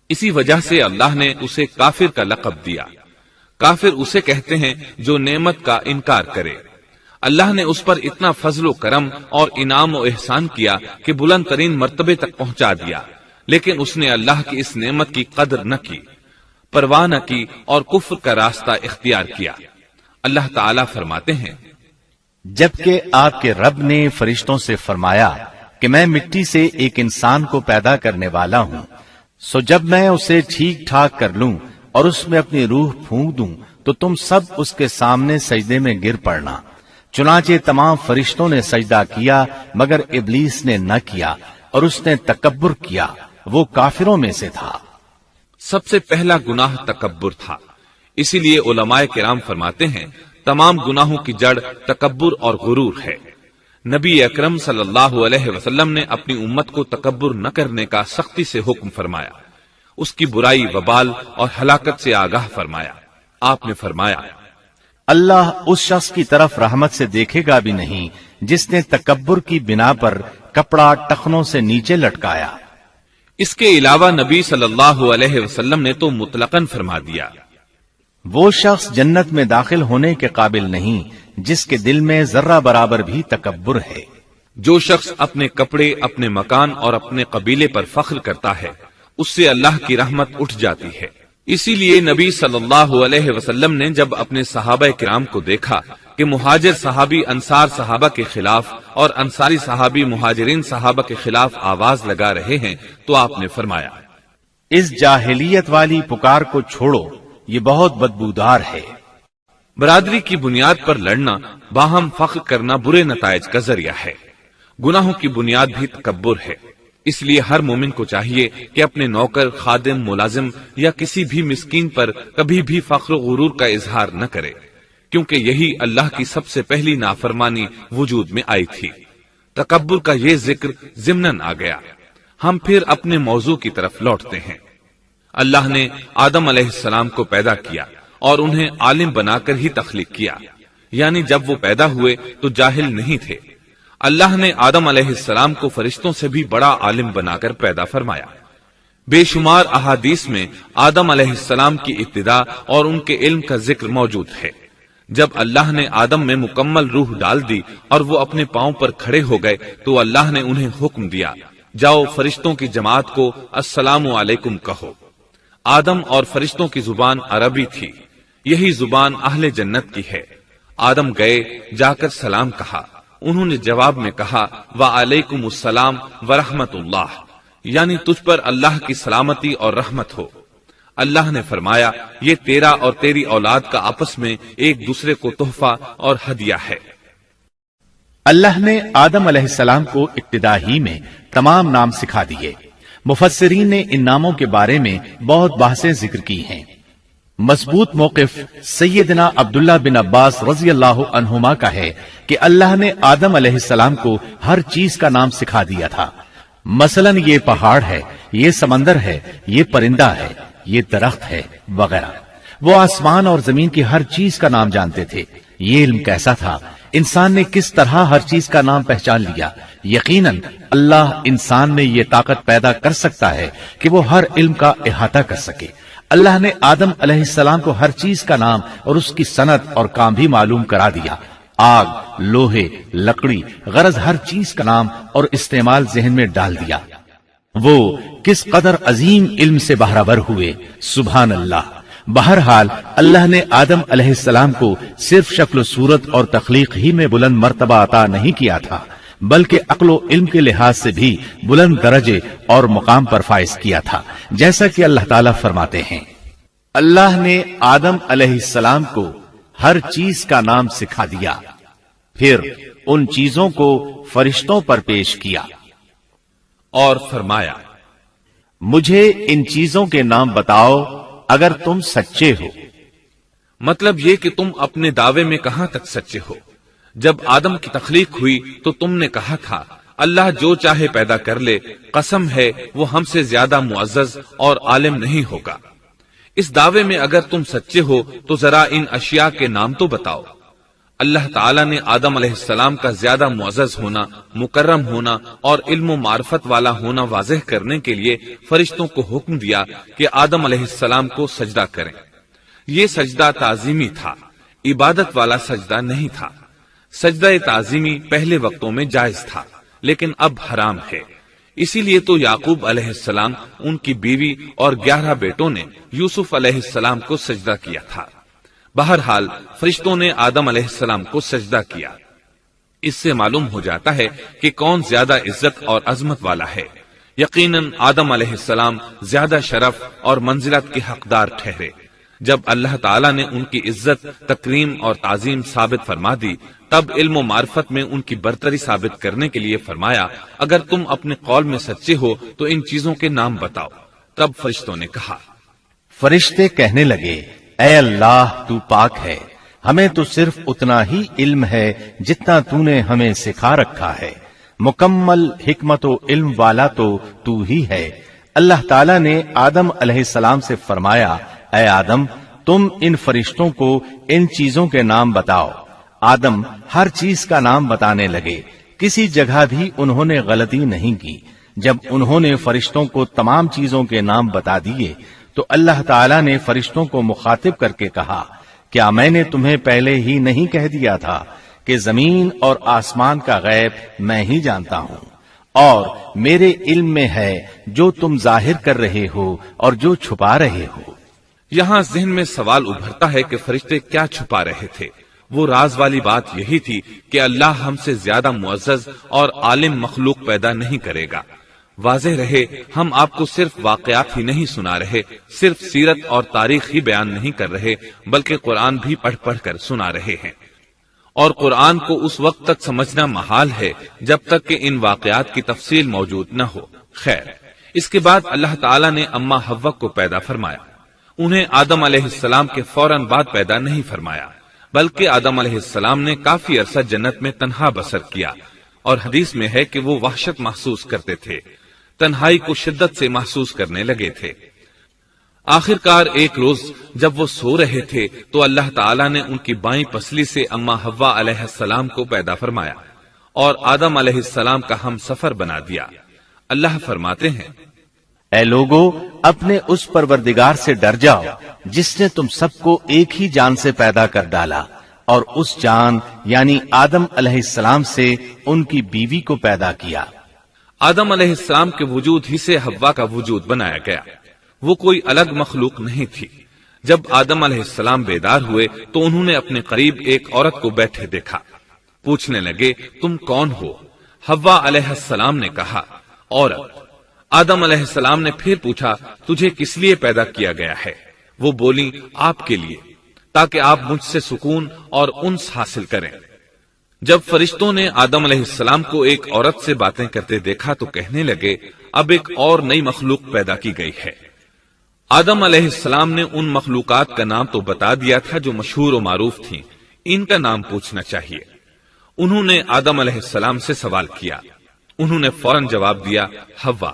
اسی وجہ سے اللہ نے اسے کافر کا لقب دیا۔ کافر اسے کہتے ہیں جو نعمت کا انکار کرے۔ اللہ نے اس پر اتنا فضل و کرم اور انعام و احسان کیا کہ بلند ترین مرتبے تک پہنچا دیا، لیکن اس نے اللہ کی اس نعمت کی قدر نہ کی، پرواہ نہ کی اور کفر کا راستہ اختیار کیا۔ اللہ تعالیٰ فرماتے ہیں، جبکہ آپ کے رب نے فرشتوں سے فرمایا کہ میں مٹی سے ایک انسان کو پیدا کرنے والا ہوں، سو جب میں اسے ٹھیک ٹھاک کر لوں اور اس میں اپنی روح پھونک دوں تو تم سب اس کے سامنے سجدے میں گر پڑنا۔ چنانچہ تمام فرشتوں نے سجدہ کیا مگر ابلیس نے نہ کیا اور اس نے تکبر کیا، وہ کافروں میں سے تھا۔ سب سے پہلا گناہ تکبر تھا، اسی لیے علماء کرام فرماتے ہیں تمام گناہوں کی جڑ تکبر اور غرور ہے۔ نبی اکرم صلی اللہ علیہ وسلم نے اپنی امت کو تکبر نہ کرنے کا سختی سے حکم فرمایا، اس کی برائی، وبال اور ہلاکت سے آگاہ فرمایا۔ آپ نے فرمایا، اللہ اس شخص کی طرف رحمت سے دیکھے گا بھی نہیں جس نے تکبر کی بنا پر کپڑا ٹخنوں سے نیچے لٹکایا۔ اس کے علاوہ نبی صلی اللہ علیہ وسلم نے تو مطلقاً فرما دیا، وہ شخص جنت میں داخل ہونے کے قابل نہیں جس کے دل میں ذرہ برابر بھی تکبر ہے۔ جو شخص اپنے کپڑے، اپنے مکان اور اپنے قبیلے پر فخر کرتا ہے اس سے اللہ کی رحمت اٹھ جاتی ہے۔ اسی لیے نبی صلی اللہ علیہ وسلم نے جب اپنے صحابہ کرام کو دیکھا کہ مہاجر صحابی انصار صحابہ کے خلاف اور انصاری صحابی مہاجرین صحابہ کے خلاف آواز لگا رہے ہیں تو آپ نے فرمایا، اس جاہلیت والی پکار کو چھوڑو، یہ بہت بدبودار ہے۔ برادری کی بنیاد پر لڑنا، باہم فخر کرنا برے نتائج کا ذریعہ ہے۔ گناہوں کی بنیاد بھی تکبر ہے۔ اس لیے ہر مومن کو چاہیے کہ اپنے نوکر، خادم، ملازم یا کسی بھی مسکین پر کبھی بھی فخر و غرور کا اظہار نہ کرے، کیونکہ یہی اللہ کی سب سے پہلی نافرمانی وجود میں آئی تھی۔ تکبر کا یہ ذکر ضمناً آ گیا۔ ہم پھر اپنے موضوع کی طرف لوٹتے ہیں۔ اللہ نے آدم علیہ السلام کو پیدا کیا اور انہیں عالم بنا کر ہی تخلیق کیا، یعنی جب وہ پیدا ہوئے تو جاہل نہیں تھے۔ اللہ نے آدم علیہ السلام کو فرشتوں سے بھی بڑا عالم بنا کر پیدا فرمایا۔ بے شمار احادیث میں آدم علیہ السلام کی ابتدا اور ان کے علم کا ذکر موجود ہے۔ جب اللہ نے آدم میں مکمل روح ڈال دی اور وہ اپنے پاؤں پر کھڑے ہو گئے تو اللہ نے انہیں حکم دیا، جاؤ فرشتوں کی جماعت کو السلام علیکم کہو۔ آدم اور فرشتوں کی زبان عربی تھی، یہی زبان اہل جنت کی ہے۔ آدم گئے، جا کر سلام کہا، انہوں نے جواب میں کہا وعلیکم السلام ورحمت اللہ، یعنی تجھ پر اللہ کی سلامتی اور رحمت ہو۔ اللہ نے فرمایا، یہ تیرا اور تیری اولاد کا آپس میں ایک دوسرے کو تحفہ اور ہدیہ ہے۔ اللہ نے آدم علیہ السلام کو ابتدا ہی میں تمام نام سکھا دیے۔ مفسرین نے ان ناموں کے بارے میں بہت بحثیں ذکر کی ہیں۔ مضبوط موقف سیدنا عبداللہ بن عباس رضی اللہ عنہما کا ہے کہ اللہ نے آدم علیہ السلام کو ہر چیز کا نام سکھا دیا تھا، مثلا یہ پہاڑ ہے، یہ سمندر ہے، یہ پرندہ ہے، یہ درخت ہے وغیرہ۔ وہ آسمان اور زمین کی ہر چیز کا نام جانتے تھے۔ یہ علم کیسا تھا، انسان نے کس طرح ہر چیز کا نام پہچان لیا۔ یقیناً اللہ انسان میں یہ طاقت پیدا کر سکتا ہے کہ وہ ہر علم کا احاطہ کر سکے۔ اللہ نے آدم علیہ السلام کو ہر چیز کا نام اور اس کی صنعت اور کام بھی معلوم کرا دیا۔ آگ، لوہے، لکڑی، غرض ہر چیز کا نام اور استعمال ذہن میں ڈال دیا۔ وہ کس قدر عظیم علم سے بہرور ہوئے، سبحان اللہ۔ بہرحال اللہ نے آدم علیہ السلام کو صرف شکل و صورت اور تخلیق ہی میں بلند مرتبہ عطا نہیں کیا تھا، بلکہ عقل و علم کے لحاظ سے بھی بلند درجے اور مقام پر فائز کیا تھا، جیسا کہ اللہ تعالیٰ فرماتے ہیں، اللہ نے آدم علیہ السلام کو ہر چیز کا نام سکھا دیا، پھر ان چیزوں کو فرشتوں پر پیش کیا اور فرمایا، مجھے ان چیزوں کے نام بتاؤ اگر تم سچے ہو۔ مطلب یہ کہ تم اپنے دعوے میں کہاں تک سچے ہو۔ جب آدم کی تخلیق ہوئی تو تم نے کہا تھا اللہ جو چاہے پیدا کر لے، قسم ہے وہ ہم سے زیادہ معزز اور عالم نہیں ہوگا۔ اس دعوے میں اگر تم سچے ہو تو ذرا ان اشیاء کے نام تو بتاؤ۔ اللہ تعالیٰ نے آدم علیہ السلام کا زیادہ معزز ہونا، مکرم ہونا اور علم و معرفت والا ہونا واضح کرنے کے لیے فرشتوں کو حکم دیا کہ آدم علیہ السلام کو سجدہ کریں۔ یہ سجدہ تعظیمی تھا، عبادت والا سجدہ نہیں تھا۔ سجدہ تعظیمی پہلے وقتوں میں جائز تھا، لیکن اب حرام ہے۔ اسی لیے تو یعقوب علیہ السلام، ان کی بیوی اور 11 بیٹوں نے یوسف علیہ السلام کو سجدہ کیا تھا۔ بہرحال فرشتوں نے آدم علیہ السلام کو سجدہ کیا۔ اس سے معلوم ہو جاتا ہے کہ کون زیادہ عزت اور عظمت والا ہے۔ یقیناً آدم علیہ السلام زیادہ شرف اور منزلت کے حقدار ٹھہرے۔ جب اللہ تعالیٰ نے ان کی عزت، تکریم اور تعظیم ثابت فرما دی، تب علم و معرفت میں ان کی برتری ثابت کرنے کے لیے فرمایا، اگر تم اپنے قول میں سچے ہو تو ان چیزوں کے نام بتاؤ۔ تب فرشتوں نے کہا، فرشتے کہنے لگے، اے اللہ تو پاک ہے، ہمیں تو صرف اتنا ہی علم ہے جتنا تو نے ہمیں سکھا رکھا ہے، مکمل حکمت و علم والا تو ہی ہے۔ اللہ تعالیٰ نے آدم علیہ السلام سے فرمایا، اے آدم تم ان فرشتوں کو ان چیزوں کے نام بتاؤ۔ آدم ہر چیز کا نام بتانے لگے، کسی جگہ بھی انہوں نے غلطی نہیں کی۔ جب انہوں نے فرشتوں کو تمام چیزوں کے نام بتا دیے تو اللہ تعالیٰ نے فرشتوں کو مخاطب کر کے کہا، کیا میں نے تمہیں پہلے ہی نہیں کہہ دیا تھا کہ زمین اور آسمان کا غیب میں ہی جانتا ہوں، اور میرے علم میں ہے جو تم ظاہر کر رہے ہو اور جو چھپا رہے ہو۔ یہاں ذہن میں سوال ابھرتا ہے کہ فرشتے کیا چھپا رہے تھے؟ وہ راز والی بات یہی تھی کہ اللہ ہم سے زیادہ معزز اور عالم مخلوق پیدا نہیں کرے گا۔ واضح رہے، ہم آپ کو صرف واقعات ہی نہیں سنا رہے، صرف سیرت اور تاریخ ہی بیان نہیں کر رہے، بلکہ قرآن بھی پڑھ پڑھ کر سنا رہے ہیں۔ اور قرآن کو اس وقت تک سمجھنا محال ہے جب تک کہ ان واقعات کی تفصیل موجود نہ ہو۔ خیر، اس کے بعد اللہ تعالیٰ نے اما حوا کو پیدا فرمایا۔ انہیں آدم علیہ السلام کے فوراً بعد پیدا نہیں فرمایا، بلکہ آدم علیہ السلام نے کافی عرصہ جنت میں تنہا بسر کیا، اور حدیث میں ہے کہ وہ وحشت محسوس کرتے تھے، تنہائی کو شدت سے محسوس کرنے لگے تھے۔ آخر کار ایک روز جب وہ سو رہے تھے تو اللہ تعالیٰ نے ان کی بائیں پسلی سے اما حوا علیہ السلام کو پیدا فرمایا اور آدم علیہ السلام کا ہم سفر بنا دیا۔ اللہ فرماتے ہیں، اے لوگو اپنے اس پروردگار سے ڈر جاؤ جس نے تم سب کو ایک ہی جان سے پیدا کر ڈالا، اور اس جان یعنی آدم علیہ السلام سے ان کی بیوی کو پیدا کیا۔ آدم علیہ السلام کے وجود ہی سے حوا کا وجود بنایا گیا، وہ کوئی الگ مخلوق نہیں تھی۔ جب آدم علیہ السلام بیدار ہوئے تو انہوں نے اپنے قریب ایک عورت کو بیٹھے دیکھا۔ پوچھنے لگے، تم کون ہو؟ حوا علیہ السلام نے کہا، عورت۔ آدم علیہ السلام نے پھر پوچھا، تجھے کس لیے پیدا کیا گیا ہے؟ وہ بولی، آپ کے لیے، تاکہ آپ مجھ سے سکون اور انس حاصل کریں۔ جب فرشتوں نے آدم علیہ السلام کو ایک عورت سے باتیں کرتے دیکھا تو کہنے لگے، اب ایک اور نئی مخلوق پیدا کی گئی ہے۔ آدم علیہ السلام نے ان مخلوقات کا نام تو بتا دیا تھا جو مشہور و معروف تھیں، ان کا نام پوچھنا چاہیے۔ انہوں نے آدم علیہ السلام سے سوال کیا، انہوں نے فوراً جواب دیا، حوا،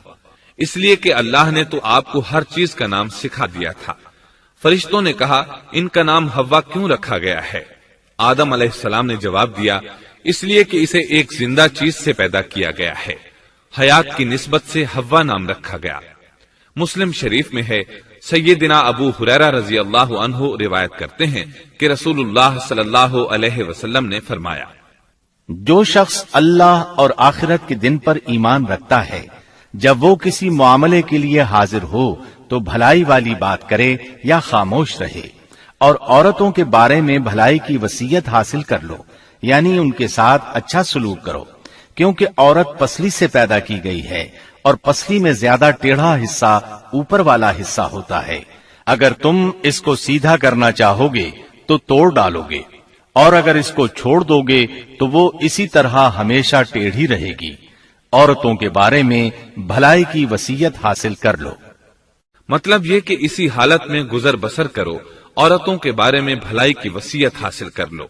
اس لیے کہ اللہ نے تو آپ کو ہر چیز کا نام سکھا دیا تھا۔ فرشتوں نے کہا، ان کا نام حوا کیوں رکھا گیا ہے؟ آدم علیہ السلام نے جواب دیا، اس لیے کہ اسے ایک زندہ چیز سے پیدا کیا گیا ہے، حیات کی نسبت سے حوا نام رکھا گیا۔ مسلم شریف میں ہے، سیدنا ابو ہریرہ رضی اللہ عنہ روایت کرتے ہیں کہ رسول اللہ صلی اللہ علیہ وسلم نے فرمایا، جو شخص اللہ اور آخرت کے دن پر ایمان رکھتا ہے، جب وہ کسی معاملے کے لیے حاضر ہو تو بھلائی والی بات کرے یا خاموش رہے، اور عورتوں کے بارے میں بھلائی کی وصیت حاصل کر لو، یعنی ان کے ساتھ اچھا سلوک کرو، کیونکہ عورت پسلی سے پیدا کی گئی ہے، اور پسلی میں زیادہ ٹیڑھا حصہ اوپر والا حصہ ہوتا ہے۔ اگر تم اس کو سیدھا کرنا چاہو گے تو توڑ ڈالو گے، اور اگر اس کو چھوڑ دو گے تو وہ اسی طرح ہمیشہ ٹیڑھی رہے گی۔ عورتوں کے بارے میں بھلائی کی وصیت حاصل کر لو۔ مطلب یہ کہ اسی حالت میں گزر بسر کرو، عورتوں کے بارے میں بھلائی کی وصیت حاصل کر لو۔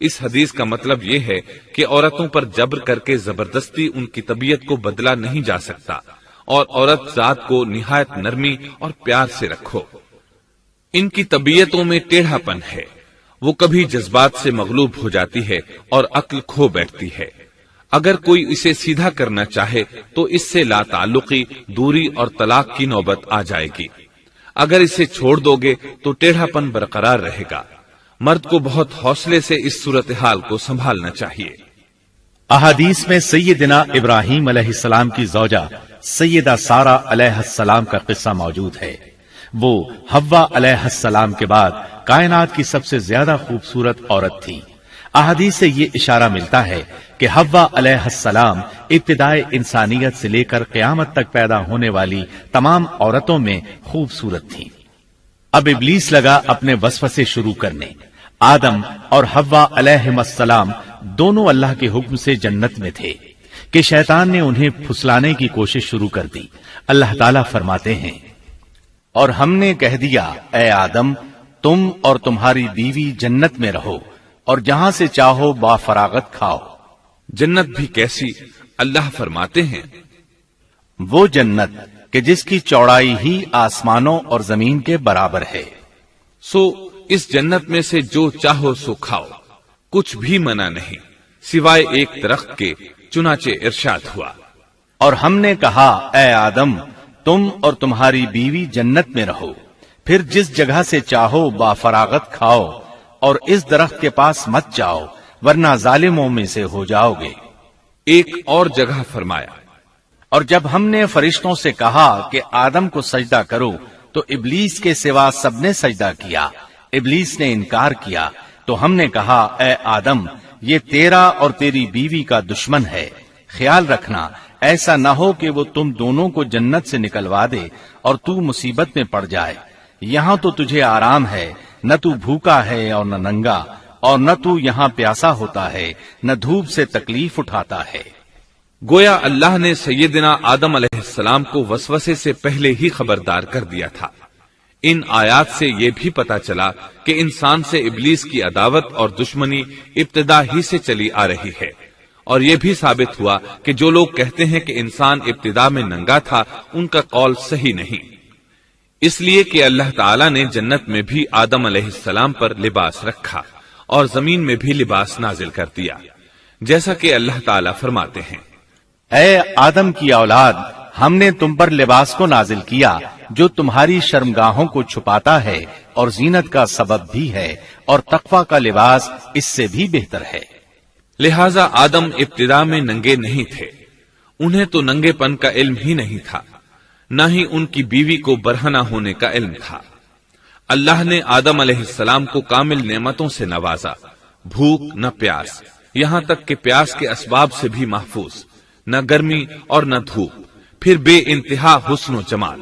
اس حدیث کا مطلب یہ ہے کہ عورتوں پر جبر کر کے زبردستی ان کی طبیعت کو بدلا نہیں جا سکتا، اور عورت ذات کو نہایت نرمی اور پیار سے رکھو۔ ان کی طبیعتوں میں ٹیڑھا پن ہے، وہ کبھی جذبات سے مغلوب ہو جاتی ہے اور عقل کھو بیٹھتی ہے۔ اگر کوئی اسے سیدھا کرنا چاہے تو اس سے لا تعلقی، دوری اور طلاق کی نوبت آ جائے گی۔ اگر اسے چھوڑ دو گے تو ٹیڑھا پن برقرار رہے گا۔ مرد کو بہت حوصلے سے اس صورتحال کو سنبھالنا چاہیے۔ احادیث میں سیدنا ابراہیم علیہ السلام کی زوجہ سیدہ سارہ علیہ السلام کا قصہ موجود ہے۔ وہ حوا علیہ السلام کے بعد کائنات کی سب سے زیادہ خوبصورت عورت تھی۔ احادیث سے یہ اشارہ ملتا ہے کہ حوا علیہ السلام ابتدائے انسانیت سے لے کر قیامت تک پیدا ہونے والی تمام عورتوں میں خوبصورت تھیں۔ اب ابلیس لگا اپنے وسوسے شروع کرنے۔ آدم اور حوا علیہ السلام دونوں اللہ کے حکم سے جنت میں تھے کہ شیطان نے انہیں پھسلانے کی کوشش شروع کر دی۔ اللہ تعالیٰ فرماتے ہیں، اور ہم نے کہہ دیا اے آدم تم اور تمہاری بیوی جنت میں رہو اور جہاں سے چاہو با فراغت کھاؤ۔ جنت بھی کیسی؟ اللہ فرماتے ہیں، وہ جنت کہ جس کی چوڑائی ہی آسمانوں اور زمین کے برابر ہے۔ سو اس جنت میں سے جو چاہو سو کھاؤ، کچھ بھی منع نہیں سوائے ایک درخت کے، چنانچہ ارشاد ہوا، اور ہم نے کہا اے آدم تم اور تمہاری بیوی جنت میں رہو، پھر جس جگہ سے چاہو با فراغت کھاؤ اور اس درخت کے پاس مت جاؤ ورنہ ظالموں میں سے ہو جاؤ گے۔ ایک اور جگہ فرمایا، اور جب ہم نے فرشتوں سے کہا کہ آدم کو سجدہ کرو تو ابلیس کے سوا سب نے سجدہ کیا۔ ابلیس نے انکار کیا تو ہم نے کہا اے آدم یہ تیرا اور تیری بیوی کا دشمن ہے، خیال رکھنا ایسا نہ ہو کہ وہ تم دونوں کو جنت سے نکلوا دے اور تو مصیبت میں پڑ جائے۔ یہاں تو تجھے آرام ہے، نہ تو بھوکا ہے اور نہ ننگا، اور نہ تو یہاں پیاسا ہوتا ہے، نہ دھوپ سے تکلیف اٹھاتا ہے۔ گویا اللہ نے سیدنا آدم علیہ السلام کو وسوسے سے پہلے ہی خبردار کر دیا تھا۔ ان آیات سے یہ بھی پتا چلا کہ انسان سے ابلیس کی عداوت اور دشمنی ابتدا ہی سے چلی آ رہی ہے، اور یہ بھی ثابت ہوا کہ جو لوگ کہتے ہیں کہ انسان ابتدا میں ننگا تھا ان کا قول صحیح نہیں، اس لیے کہ اللہ تعالیٰ نے جنت میں بھی آدم علیہ السلام پر لباس رکھا اور زمین میں بھی لباس نازل کر دیا، جیسا کہ اللہ تعالیٰ فرماتے ہیں، اے آدم کی اولاد ہم نے تم پر لباس کو نازل کیا جو تمہاری شرمگاہوں کو چھپاتا ہے اور زینت کا سبب بھی ہے، اور تقوی کا لباس اس سے بھی بہتر ہے۔ لہذا آدم ابتدا میں ننگے نہیں تھے، انہیں تو ننگے پن کا علم ہی نہیں تھا، نہ ہی ان کی بیوی کو برہنہ ہونے کا علم تھا۔ اللہ نے آدم علیہ السلام کو کامل نعمتوں سے نوازا، بھوک نہ پیاس، یہاں تک کہ پیاس کے اسباب سے بھی محفوظ، نہ گرمی اور نہ دھوپ، پھر بے انتہا حسن و جمال،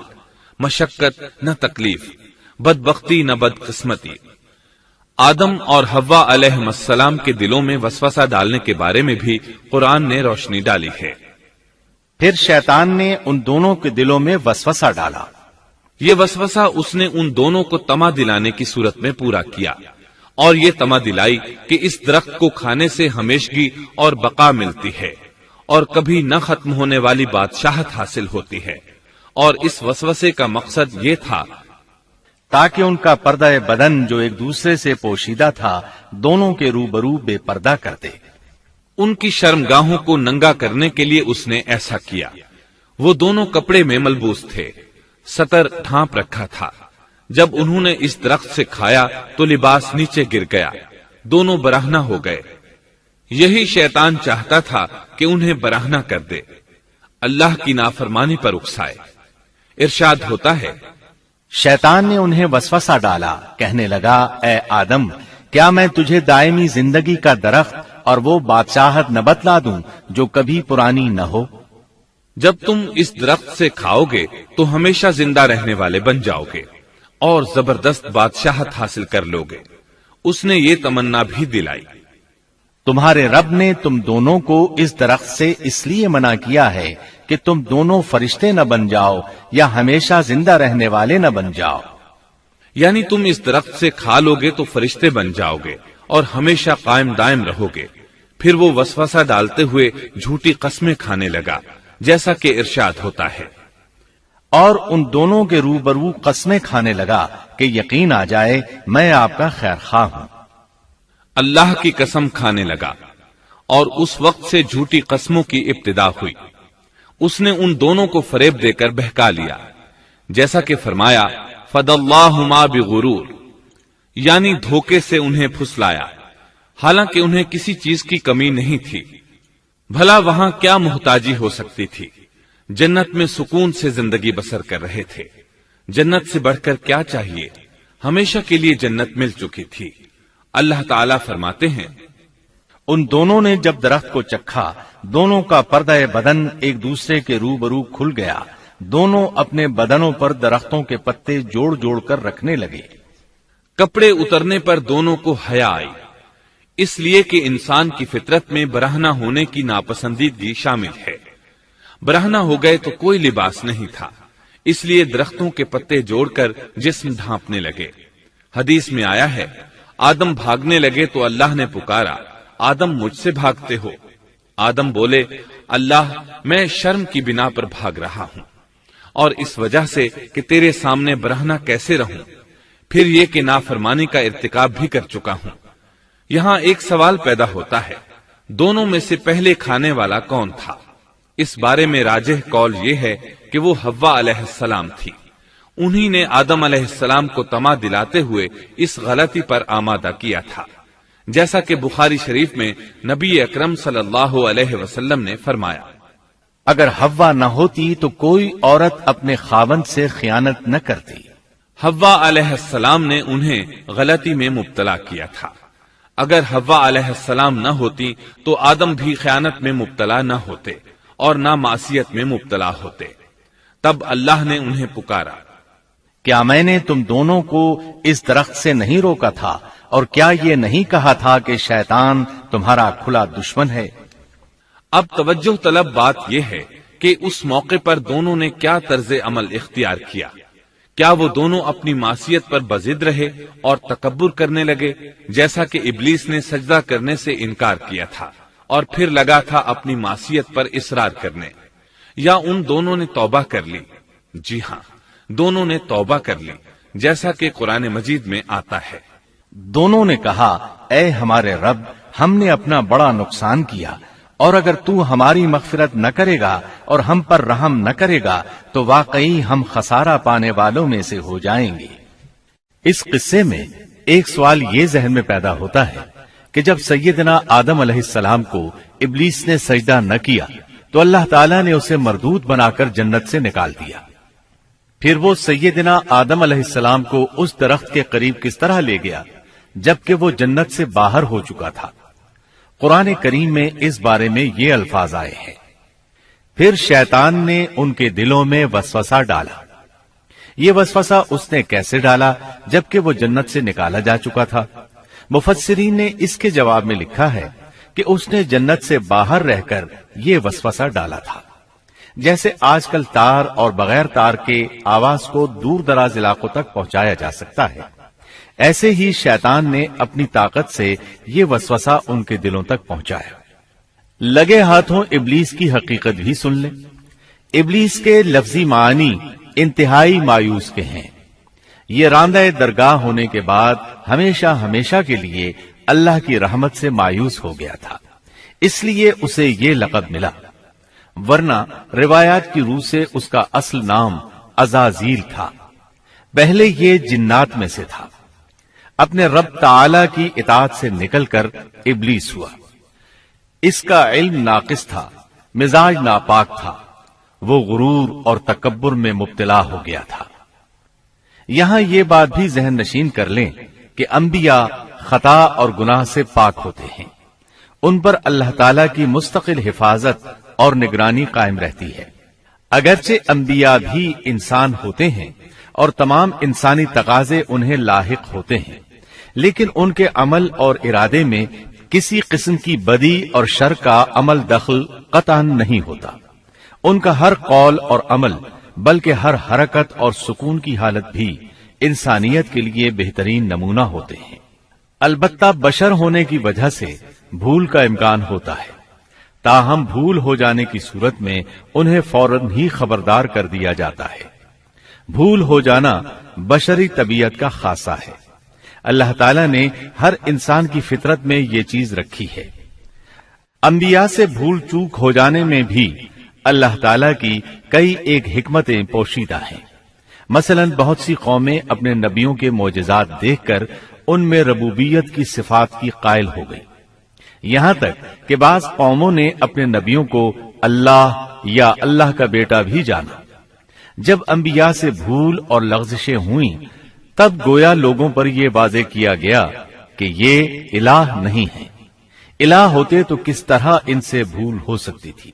مشقت نہ تکلیف، بدبختی نہ بدقسمتی۔ آدم اور حوا علیہ السلام کے دلوں میں وسوسہ ڈالنے کے بارے میں بھی قرآن نے روشنی ڈالی ہے۔ پھر شیطان نے ان دونوں کے دلوں میں وسوسہ ڈالا۔ یہ وسوسہ اس نے ان دونوں کو طمع دلانے کی صورت میں پورا کیا، اور یہ طمع دلائی کہ اس درخت کو کھانے سے ہمیشگی اور بقا ملتی ہے اور کبھی نہ ختم ہونے والی بادشاہت حاصل ہوتی ہے، اور اس وسوسے کا مقصد یہ تھا تاکہ ان کا پردہ بدن جو ایک دوسرے سے پوشیدہ تھا دونوں کے روبرو بے پردہ کر دے۔ ان کی شرمگاہوں کو ننگا کرنے کے لیے اس نے ایسا کیا۔ وہ دونوں کپڑے میں ملبوس تھے، ستر ڈھانپ رکھا تھا۔ جب انہوں نے اس درخت سے کھایا تو لباس نیچے گر گیا، دونوں برہنہ ہو گئے۔ یہی شیطان چاہتا تھا کہ انہیں برہنہ کر دے، اللہ کی نافرمانی پر اکسائے۔ ارشاد ہوتا ہے، شیطان نے انہیں وسوسہ ڈالا، کہنے لگا اے آدم کیا میں تجھے دائمی زندگی کا درخت اور وہ بادشاہت نہ بتلا دوں جو کبھی پرانی نہ ہو؟ جب تم اس درخت سے کھاؤ گے تو ہمیشہ زندہ رہنے والے بن جاؤ گے اور زبردست بادشاہت حاصل کر لو گے۔ اس نے یہ تمنا بھی دلائی۔ تمہارے رب نے تم دونوں کو اس درخت سے اس لیے منع کیا ہے کہ تم دونوں فرشتے نہ بن جاؤ یا ہمیشہ زندہ رہنے والے نہ بن جاؤ۔ یعنی تم اس درخت سے کھا لو گے تو فرشتے بن جاؤ گے اور ہمیشہ قائم دائم رہو گے۔ پھر وہ وسوسہ ڈالتے ہوئے جھوٹی قسمیں کھانے لگا، جیسا کہ ارشاد ہوتا ہے، اور ان دونوں کے روبرو قسمیں کھانے لگا کہ یقین آ جائے میں آپ کا خیر خواہ ہوں۔ اللہ کی قسم کھانے لگا، اور اس وقت سے جھوٹی قسموں کی ابتدا ہوئی۔ اس نے ان دونوں کو فریب دے کر بہکا لیا، جیسا کہ فرمایا فَدَلَّاهُمَا بِغُرُورٍ، یعنی دھوکے سے انہیں پھسلایا، حالانکہ انہیں کسی چیز کی کمی نہیں تھی۔ بھلا وہاں کیا محتاجی ہو سکتی تھی؟ جنت میں سکون سے زندگی بسر کر رہے تھے۔ جنت سے بڑھ کر کیا چاہیے؟ ہمیشہ کے لیے جنت مل چکی تھی۔ اللہ تعالیٰ فرماتے ہیں، ان دونوں نے جب درخت کو چکھا، دونوں کا پردہ بدن ایک دوسرے کے روبرو کھل گیا، دونوں اپنے بدنوں پر درختوں کے پتے جوڑ جوڑ کر رکھنے لگے۔ کپڑے اترنے پر دونوں کو حیا آئی، اس لیے کہ انسان کی فطرت میں برہنہ ہونے کی ناپسندیدگی شامل ہے۔ برہنہ ہو گئے تو کوئی لباس نہیں تھا، اس لیے درختوں کے پتے جوڑ کر جسم ڈھانپنے لگے۔ حدیث میں آیا ہے، آدم بھاگنے لگے تو اللہ نے پکارا، آدم مجھ سے بھاگتے ہو؟ آدم بولے، اللہ میں شرم کی بنا پر بھاگ رہا ہوں، اور اس وجہ سے کہ تیرے سامنے برہنہ کیسے رہوں، پھر یہ کہ نافرمانی کا ارتکاب بھی کر چکا ہوں۔ یہاں ایک سوال پیدا ہوتا ہے، دونوں میں سے پہلے کھانے والا کون تھا؟ اس بارے میں راجح قول یہ ہے کہ وہ حوا علیہ السلام تھی۔ انہی نے آدم علیہ السلام کو طمع دلاتے ہوئے اس غلطی پر آمادہ کیا تھا، جیسا کہ بخاری شریف میں نبی اکرم صلی اللہ علیہ وسلم نے فرمایا، اگر حوا نہ ہوتی تو کوئی عورت اپنے خاوند سے خیانت نہ کرتی۔ حوا علیہ السلام نے انہیں غلطی میں مبتلا کیا تھا۔ اگر حوا علیہ السلام نہ ہوتی تو آدم بھی خیانت میں مبتلا نہ ہوتے اور نہ معصیت میں مبتلا ہوتے۔ تب اللہ نے انہیں پکارا، کیا میں نے تم دونوں کو اس درخت سے نہیں روکا تھا، اور کیا یہ نہیں کہا تھا کہ شیطان تمہارا کھلا دشمن ہے؟ اب توجہ طلب بات یہ ہے کہ اس موقع پر دونوں نے کیا طرز عمل اختیار کیا۔ کیا وہ دونوں اپنی معصیت پر بضد رہے اور تکبر کرنے لگے، جیسا کہ ابلیس نے سجدہ کرنے سے انکار کیا تھا اور پھر لگا تھا اپنی معصیت پر اصرار کرنے، یا ان دونوں نے توبہ کر لی؟ جی ہاں، دونوں نے توبہ کر لی، جیسا کہ قرآن مجید میں آتا ہے، دونوں نے کہا، اے ہمارے رب، ہم نے اپنا بڑا نقصان کیا، اور اگر تو ہماری مغفرت نہ کرے گا اور ہم پر رحم نہ کرے گا تو واقعی ہم خسارہ پانے والوں میں سے ہو جائیں گے۔ اس قصے میں ایک سوال یہ ذہن میں پیدا ہوتا ہے کہ جب سیدنا آدم علیہ السلام کو ابلیس نے سجدہ نہ کیا تو اللہ تعالیٰ نے اسے مردود بنا کر جنت سے نکال دیا، پھر وہ سیدنا آدم علیہ السلام کو اس درخت کے قریب کس طرح لے گیا جبکہ وہ جنت سے باہر ہو چکا تھا؟ قرآن کریم میں اس بارے میں یہ الفاظ آئے ہیں، پھر شیطان نے ان کے دلوں میں وسوسہ ڈالا۔ یہ وسوسہ اس نے کیسے ڈالا جبکہ وہ جنت سے نکالا جا چکا تھا؟ مفسرین نے اس کے جواب میں لکھا ہے کہ اس نے جنت سے باہر رہ کر یہ وسوسہ ڈالا تھا۔ جیسے آج کل تار اور بغیر تار کے آواز کو دور دراز علاقوں تک پہنچایا جا سکتا ہے، ایسے ہی شیطان نے اپنی طاقت سے یہ وسوسہ ان کے دلوں تک پہنچایا۔ لگے ہاتھوں ابلیس کی حقیقت بھی سن لیں۔ ابلیس کے لفظی معنی انتہائی مایوس کے ہیں۔ یہ راندہ درگاہ ہونے کے بعد ہمیشہ ہمیشہ کے لیے اللہ کی رحمت سے مایوس ہو گیا تھا، اس لیے اسے یہ لقب ملا، ورنہ روایات کی روح سے اس کا اصل نام عزازیل تھا۔ پہلے یہ جنات میں سے تھا، اپنے رب تعالی کی اطاعت سے نکل کر ابلیس ہوا۔ اس کا علم ناقص تھا، مزاج ناپاک تھا، وہ غرور اور تکبر میں مبتلا ہو گیا تھا۔ یہاں یہ بات بھی ذہن نشین کر لیں کہ انبیاء خطا اور گناہ سے پاک ہوتے ہیں، ان پر اللہ تعالی کی مستقل حفاظت اور نگرانی قائم رہتی ہے۔ اگرچہ انبیاء بھی انسان ہوتے ہیں اور تمام انسانی تقاضے انہیں لاحق ہوتے ہیں، لیکن ان کے عمل اور ارادے میں کسی قسم کی بدی اور شر کا عمل دخل قطعاً نہیں ہوتا۔ ان کا ہر قول اور عمل بلکہ ہر حرکت اور سکون کی حالت بھی انسانیت کے لیے بہترین نمونہ ہوتے ہیں۔ البتہ بشر ہونے کی وجہ سے بھول کا امکان ہوتا ہے، تاہم بھول ہو جانے کی صورت میں انہیں فوراً ہی خبردار کر دیا جاتا ہے۔ بھول ہو جانا بشری طبیعت کا خاصہ ہے۔ اللہ تعالیٰ نے ہر انسان کی فطرت میں یہ چیز رکھی ہے۔ انبیاء سے بھول چوک ہو جانے میں بھی اللہ تعالیٰ کی کئی ایک حکمتیں پوشیدہ ہیں۔ مثلاً بہت سی قومیں اپنے نبیوں کے معجزات دیکھ کر ان میں ربوبیت کی صفات کی قائل ہو گئی، یہاں تک کہ بعض قوموں نے اپنے نبیوں کو اللہ یا اللہ کا بیٹا بھی جانا۔ جب انبیاء سے بھول اور لغزشیں ہوئیں تب گویا لوگوں پر یہ واضح کیا گیا کہ یہ الہ نہیں ہے۔ الہ ہوتے تو کس طرح ان سے بھول ہو سکتی تھی۔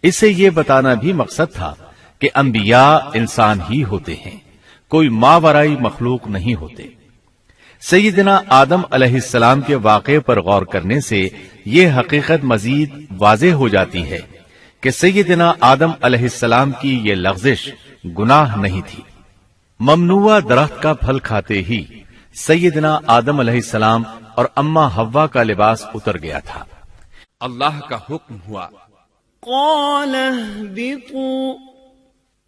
اس سے یہ بتانا بھی مقصد تھا کہ انبیاء انسان ہی ہوتے ہیں، کوئی ماورائی مخلوق نہیں ہوتے۔ سیدنا آدم علیہ السلام کے واقعے پر غور کرنے سے یہ حقیقت مزید واضح ہو جاتی ہے کہ سیدنا آدم علیہ السلام کی یہ لغزش گناہ نہیں تھی۔ ممنوع درخت کا پھل کھاتے ہی سیدنا آدم علیہ السلام اور اماں حوا کا لباس اتر گیا تھا۔ اللہ کا حکم ہوا، قال اهبطوا،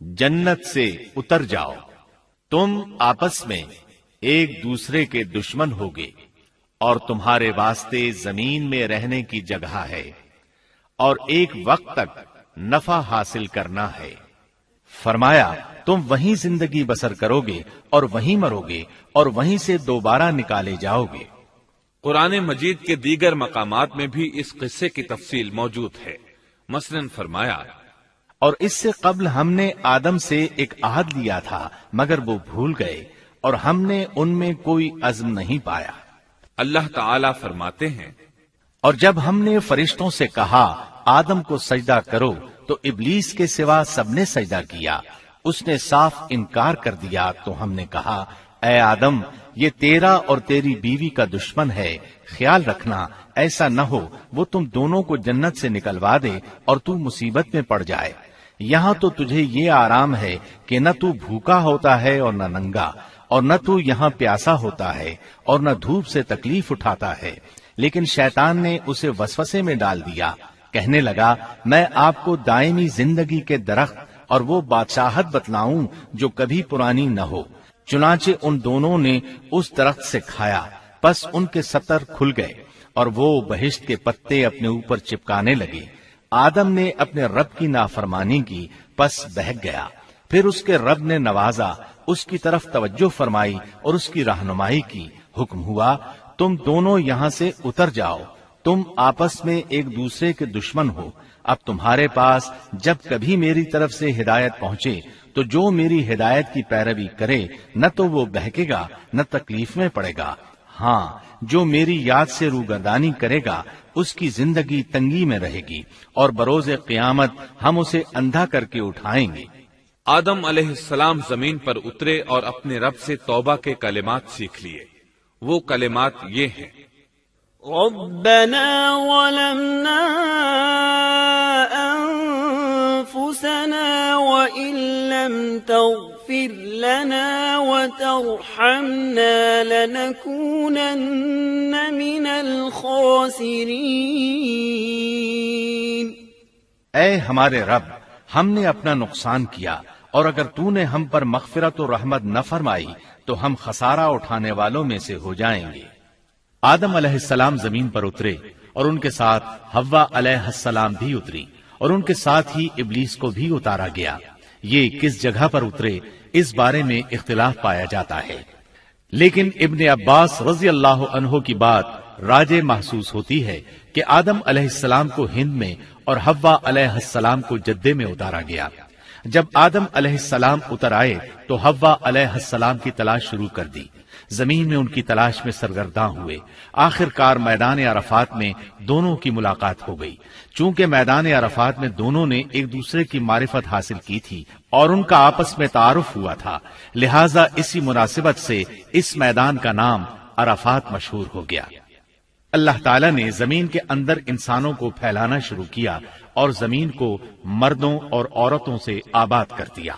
جنت سے اتر جاؤ، تم آپس میں ایک دوسرے کے دشمن ہوگے اور تمہارے واسطے زمین میں رہنے کی جگہ ہے اور ایک وقت تک نفع حاصل کرنا ہے۔ فرمایا تم وہیں زندگی بسر کرو گے اور وہیں مرو گے اور وہیں سے دوبارہ نکالے جاؤ گے۔ قرآن مجید کے دیگر مقامات میں بھی اس قصے کی تفصیل موجود ہے۔ مثلاً فرمایا، اور اس سے قبل ہم نے آدم سے ایک عہد لیا تھا مگر وہ بھول گئے اور ہم نے ان میں کوئی عزم نہیں پایا۔ اللہ تعالی فرماتے ہیں، اور جب ہم نے فرشتوں سے کہا آدم کو سجدہ کرو تو ابلیس کے سوا سب نے سجدہ کیا، اس نے صاف انکار کر دیا۔ تو ہم نے کہا اے آدم، یہ تیرا اور تیری بیوی کا دشمن ہے، خیال رکھنا ایسا نہ ہو وہ تم دونوں کو جنت سے نکلوا دے اور تو مصیبت میں پڑ جائے۔ یہاں تو تجھے یہ آرام ہے کہ نہ تو بھوکا ہوتا ہے اور نہ ننگا، اور نہ تو یہاں پیاسا ہوتا ہے اور نہ دھوپ سے تکلیف اٹھاتا ہے۔ لیکن شیطان نے اسے وسوسے میں ڈال دیا، کہنے لگا میں آپ کو دائمی زندگی کے درخت اور وہ بادشاہت بتلاؤں جو کبھی پرانی نہ ہو۔ چنانچہ ان دونوں نے اس درخت سے کھایا، پس ان کے ستر کھل گئے اور وہ بہشت کے پتے اپنے اوپر چپکانے لگے۔ آدم نے اپنے رب کی نافرمانی کی، پس بہک گیا۔ پھر اس کے رب نے نوازا، اس کی طرف توجہ فرمائی اور اس کی رہنمائی کی۔ حکم ہوا تم دونوں یہاں سے اتر جاؤ، تم آپس میں ایک دوسرے کے دشمن ہو۔ اب تمہارے پاس جب کبھی میری طرف سے ہدایت پہنچے تو جو میری ہدایت کی پیروی کرے نہ تو وہ بہکے گا نہ تکلیف میں پڑے گا، ہاں جو میری یاد سے روگردانی کرے گا اس کی زندگی تنگی میں رہے گی اور بروز قیامت ہم اسے اندھا کر کے اٹھائیں گے۔ آدم علیہ السلام زمین پر اترے اور اپنے رب سے توبہ کے کلمات سیکھ لیے۔ وہ کلمات یہ ہیں، ربنا ظلمنا أنفسنا وإن لم تغفر لنا وترحمنا لنكونن من الخاسرين۔ اے ہمارے رب، ہم نے اپنا نقصان کیا اور اگر تو نے ہم پر مغفرت و رحمت نہ فرمائی تو ہم خسارہ اٹھانے والوں میں سے ہو جائیں گے۔ آدم علیہ السلام زمین پر اترے اور ان کے ساتھ حوا علیہ السلام بھی اتری اور ان کے ساتھ ہی ابلیس کو بھی اتارا گیا۔ یہ کس جگہ پر اترے اس بارے میں اختلاف پایا جاتا ہے، لیکن ابن عباس رضی اللہ عنہ کی بات راجح محسوس ہوتی ہے کہ آدم علیہ السلام کو ہند میں اور حوا علیہ السلام کو جدے میں اتارا گیا۔ جب آدم علیہ السلام اتر آئے تو حوا علیہ السلام کی تلاش شروع کر دی، زمین میں ان کی تلاش میں سرگرداں ہوئے۔ آخر کار میدان عرفات میں دونوں کی ملاقات ہو گئی۔ چونکہ میدان عرفات میں دونوں نے ایک دوسرے کی معرفت حاصل کی تھی اور ان کا آپس میں تعارف ہوا تھا، لہٰذا اسی مناسبت سے اس میدان کا نام عرفات مشہور ہو گیا۔ اللہ تعالیٰ نے زمین کے اندر انسانوں کو پھیلانا شروع کیا اور زمین کو مردوں اور عورتوں سے آباد کر دیا۔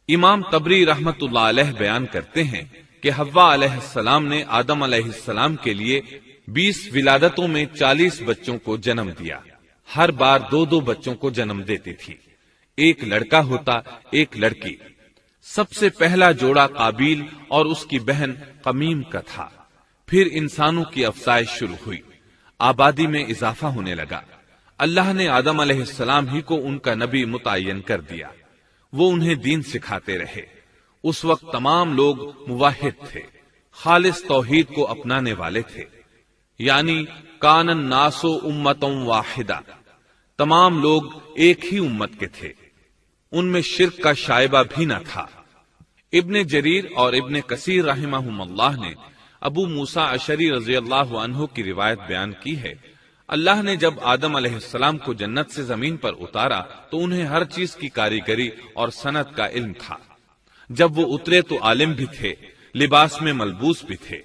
امام طبری رحمت اللہ علیہ بیان کرتے ہیں کہ حوا علیہ السلام نے آدم علیہ السلام کے لیے 20 ولادتوں میں 40 بچوں کو جنم دیا۔ ہر بار 2 بچوں کو جنم دیتی تھی، ایک لڑکا ہوتا ایک لڑکی۔ سب سے پہلا جوڑا قابیل اور اس کی بہن قمیم کا تھا۔ پھر انسانوں کی افزائش شروع ہوئی، آبادی میں اضافہ ہونے لگا۔ اللہ نے آدم علیہ السلام ہی کو ان کا نبی متعین کر دیا، وہ انہیں دین سکھاتے رہے۔ اس وقت تمام لوگ موحد تھے، خالص توحید کو اپنانے والے تھے، یعنی کان الناس امۃ واحدہ، تمام لوگ ایک ہی امت کے تھے، ان میں شرک کا شائبہ بھی نہ تھا۔ ابن جریر اور ابن کثیر رحمہم اللہ نے ابو موسیٰ اشعری رضی اللہ عنہ کی روایت بیان کی ہے، اللہ نے جب آدم علیہ السلام کو جنت سے زمین پر اتارا تو انہیں ہر چیز کی کاریگری اور صنعت کا علم تھا۔ جب وہ اترے تو عالم بھی تھے، لباس میں ملبوس بھی تھے،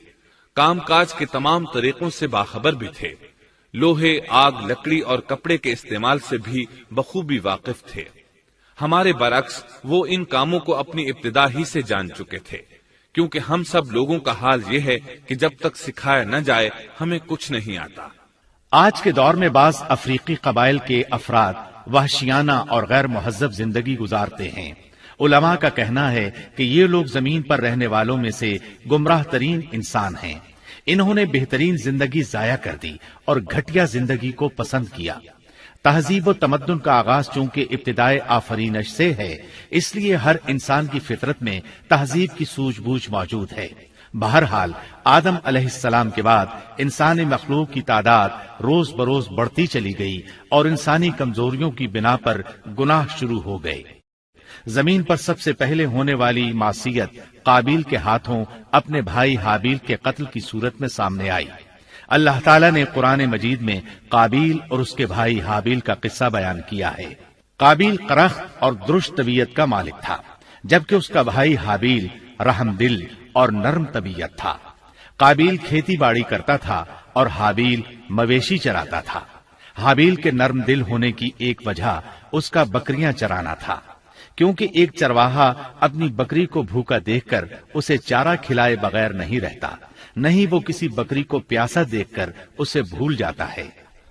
کام کاج کے تمام طریقوں سے باخبر بھی تھے، لوہے، آگ، لکڑی اور کپڑے کے استعمال سے بھی بخوبی واقف تھے۔ ہمارے برعکس وہ ان کاموں کو اپنی ابتدا ہی سے جان چکے تھے، کیونکہ ہم سب لوگوں کا حال یہ ہے کہ جب تک سکھایا نہ جائے ہمیں کچھ نہیں آتا۔ آج کے دور میں بعض افریقی قبائل کے افراد وحشیانہ اور غیر مہذب زندگی گزارتے ہیں۔ علماء کا کہنا ہے کہ یہ لوگ زمین پر رہنے والوں میں سے گمراہ ترین انسان ہیں۔ انہوں نے بہترین زندگی ضائع کر دی اور گھٹیا زندگی کو پسند کیا۔ تہذیب و تمدن کا آغاز چونکہ ابتدائے آفرینش سے ہے، اس لیے ہر انسان کی فطرت میں تہذیب کی سوجھ بوجھ موجود ہے۔ بہرحال آدم علیہ السلام کے بعد انسانی مخلوق کی تعداد روز بروز بڑھتی چلی گئی اور انسانی کمزوریوں کی بنا پر گناہ شروع ہو گئے۔ زمین پر سب سے پہلے ہونے والی معصیت قابیل کے ہاتھوں اپنے بھائی حابیل کے قتل کی صورت میں سامنے آئی۔ اللہ تعالیٰ نے قرآن مجید میں قابیل اور اس کے بھائی حابیل کا قصہ بیان کیا ہے۔ قابیل قرخ اور درشت طبیعت کا مالک تھا، جبکہ اس کا بھائی حابیل رحم دل اور نرم طبیعت تھا۔ قابیل کھیتی باڑی کرتا تھا اور حابیل مویشی چراتا تھا۔ حابیل کے نرم دل ہونے کی ایک وجہ اس کا بکریاں چرانا تھا، کیونکہ ایک چرواہا اپنی بکری کو بھوکا دیکھ کر اسے چارہ کھلائے بغیر نہیں رہتا، نہیں وہ کسی بکری کو پیاسا دیکھ کر اسے بھول جاتا ہے۔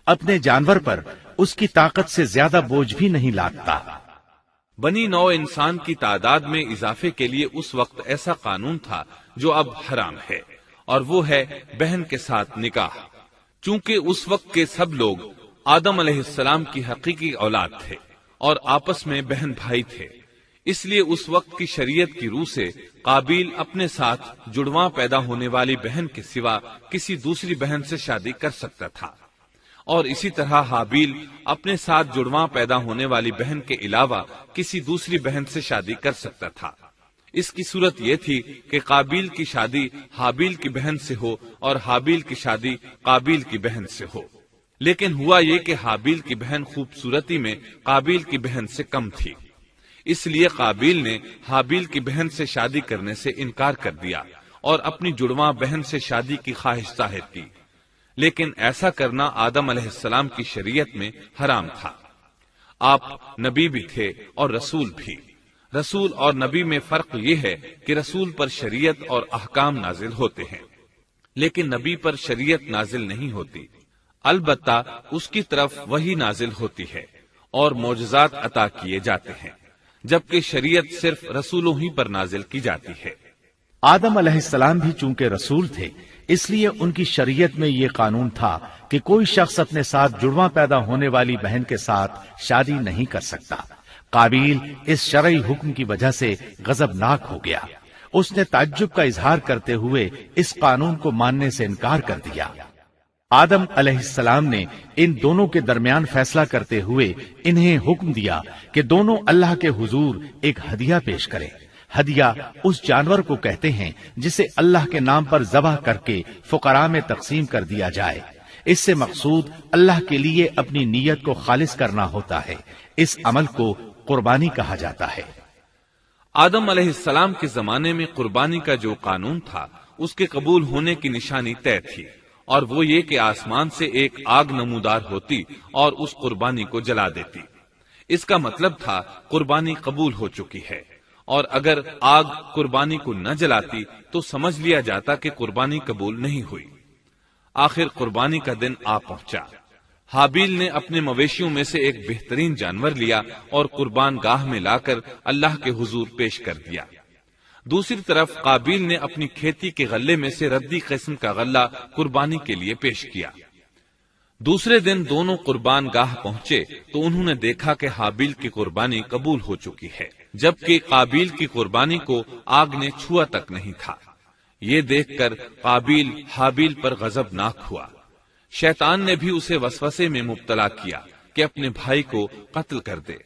اپنے جانور پر اس کی طاقت سے زیادہ بوجھ بھی نہیں لادتا۔ بنی نوع انسان کی تعداد میں اضافے کے لیے اس وقت ایسا قانون تھا جو اب حرام ہے، اور وہ ہے بہن کے ساتھ نکاح۔ چونکہ اس وقت کے سب لوگ آدم علیہ السلام کی حقیقی اولاد تھے اور آپس میں بہن بھائی تھے، اس لیے اس وقت کی شریعت کی روح سے قابیل اپنے ساتھ جڑواں پیدا ہونے والی بہن کے سوا کسی دوسری بہن سے شادی کر سکتا تھا، اور اسی طرح حابیل اپنے ساتھ جڑواں پیدا ہونے والی بہن کے علاوہ کسی دوسری بہن سے شادی کر سکتا تھا۔ اس کی صورت یہ تھی کہ قابیل کی شادی حابیل کی بہن سے ہو اور حابیل کی شادی قابیل کی بہن سے ہو، لیکن ہوا یہ کہ حابیل کی بہن خوبصورتی میں قابیل کی بہن سے کم تھی، اس لیے قابیل نے حابیل کی بہن سے شادی کرنے سے انکار کر دیا اور اپنی جڑواں بہن سے شادی کی خواہش ظاہر کی، لیکن ایسا کرنا آدم علیہ السلام کی شریعت میں حرام تھا۔ آپ نبی بھی تھے اور رسول بھی۔ رسول اور نبی میں فرق یہ ہے کہ رسول پر شریعت اور احکام نازل ہوتے ہیں، لیکن نبی پر شریعت نازل نہیں ہوتی، البتہ اس کی طرف وحی نازل ہوتی ہے اور معجزات عطا کیے جاتے ہیں، جبکہ شریعت صرف رسولوں ہی پر نازل کی جاتی ہے۔ آدم علیہ السلام بھی چونکہ رسول تھے، اس لیے ان کی شریعت میں یہ قانون تھا کہ کوئی شخص اپنے ساتھ جڑواں پیدا ہونے والی بہن کے ساتھ شادی نہیں کر سکتا۔ قابیل اس شرعی حکم کی وجہ سے غضبناک ہو گیا۔ اس نے تعجب کا اظہار کرتے ہوئے اس قانون کو ماننے سے انکار کر دیا۔ آدم علیہ السلام نے ان دونوں کے درمیان فیصلہ کرتے ہوئے انہیں حکم دیا کہ دونوں اللہ کے حضور ایک ہدیہ پیش کریں۔ ہدیہ اس جانور کو کہتے ہیں جسے اللہ کے نام پر ذبح کر کے فقراء میں تقسیم کر دیا جائے۔ اس سے مقصود اللہ کے لیے اپنی نیت کو خالص کرنا ہوتا ہے۔ اس عمل کو قربانی کہا جاتا ہے۔ آدم علیہ السلام کے زمانے میں قربانی کا جو قانون تھا اس کے قبول ہونے کی نشانی طے تھی، اور وہ یہ کہ آسمان سے ایک آگ نمودار ہوتی اور اس قربانی کو جلا دیتی۔ اس کا مطلب تھا قربانی قبول ہو چکی ہے، اور اگر آگ قربانی کو نہ جلاتی تو سمجھ لیا جاتا کہ قربانی قبول نہیں ہوئی۔ آخر قربانی کا دن آ پہنچا۔ حابیل نے اپنے مویشیوں میں سے ایک بہترین جانور لیا اور قربان گاہ میں لا کر اللہ کے حضور پیش کر دیا۔ دوسری طرف قابیل نے اپنی کھیتی کے غلے میں سے ردی قسم کا غلہ قربانی کے لیے پیش کیا۔ دوسرے دن دونوں قربان گاہ پہنچے تو انہوں نے دیکھا کہ حابیل کی قربانی قبول ہو چکی ہے، جبکہ قابیل کی قربانی کو آگ نے چھوا تک نہیں تھا۔ یہ دیکھ کر قابیل حابیل پر غضبناک ہوا۔ شیطان نے بھی اسے وسوسے میں مبتلا کیا کہ اپنے بھائی کو قتل کر دے۔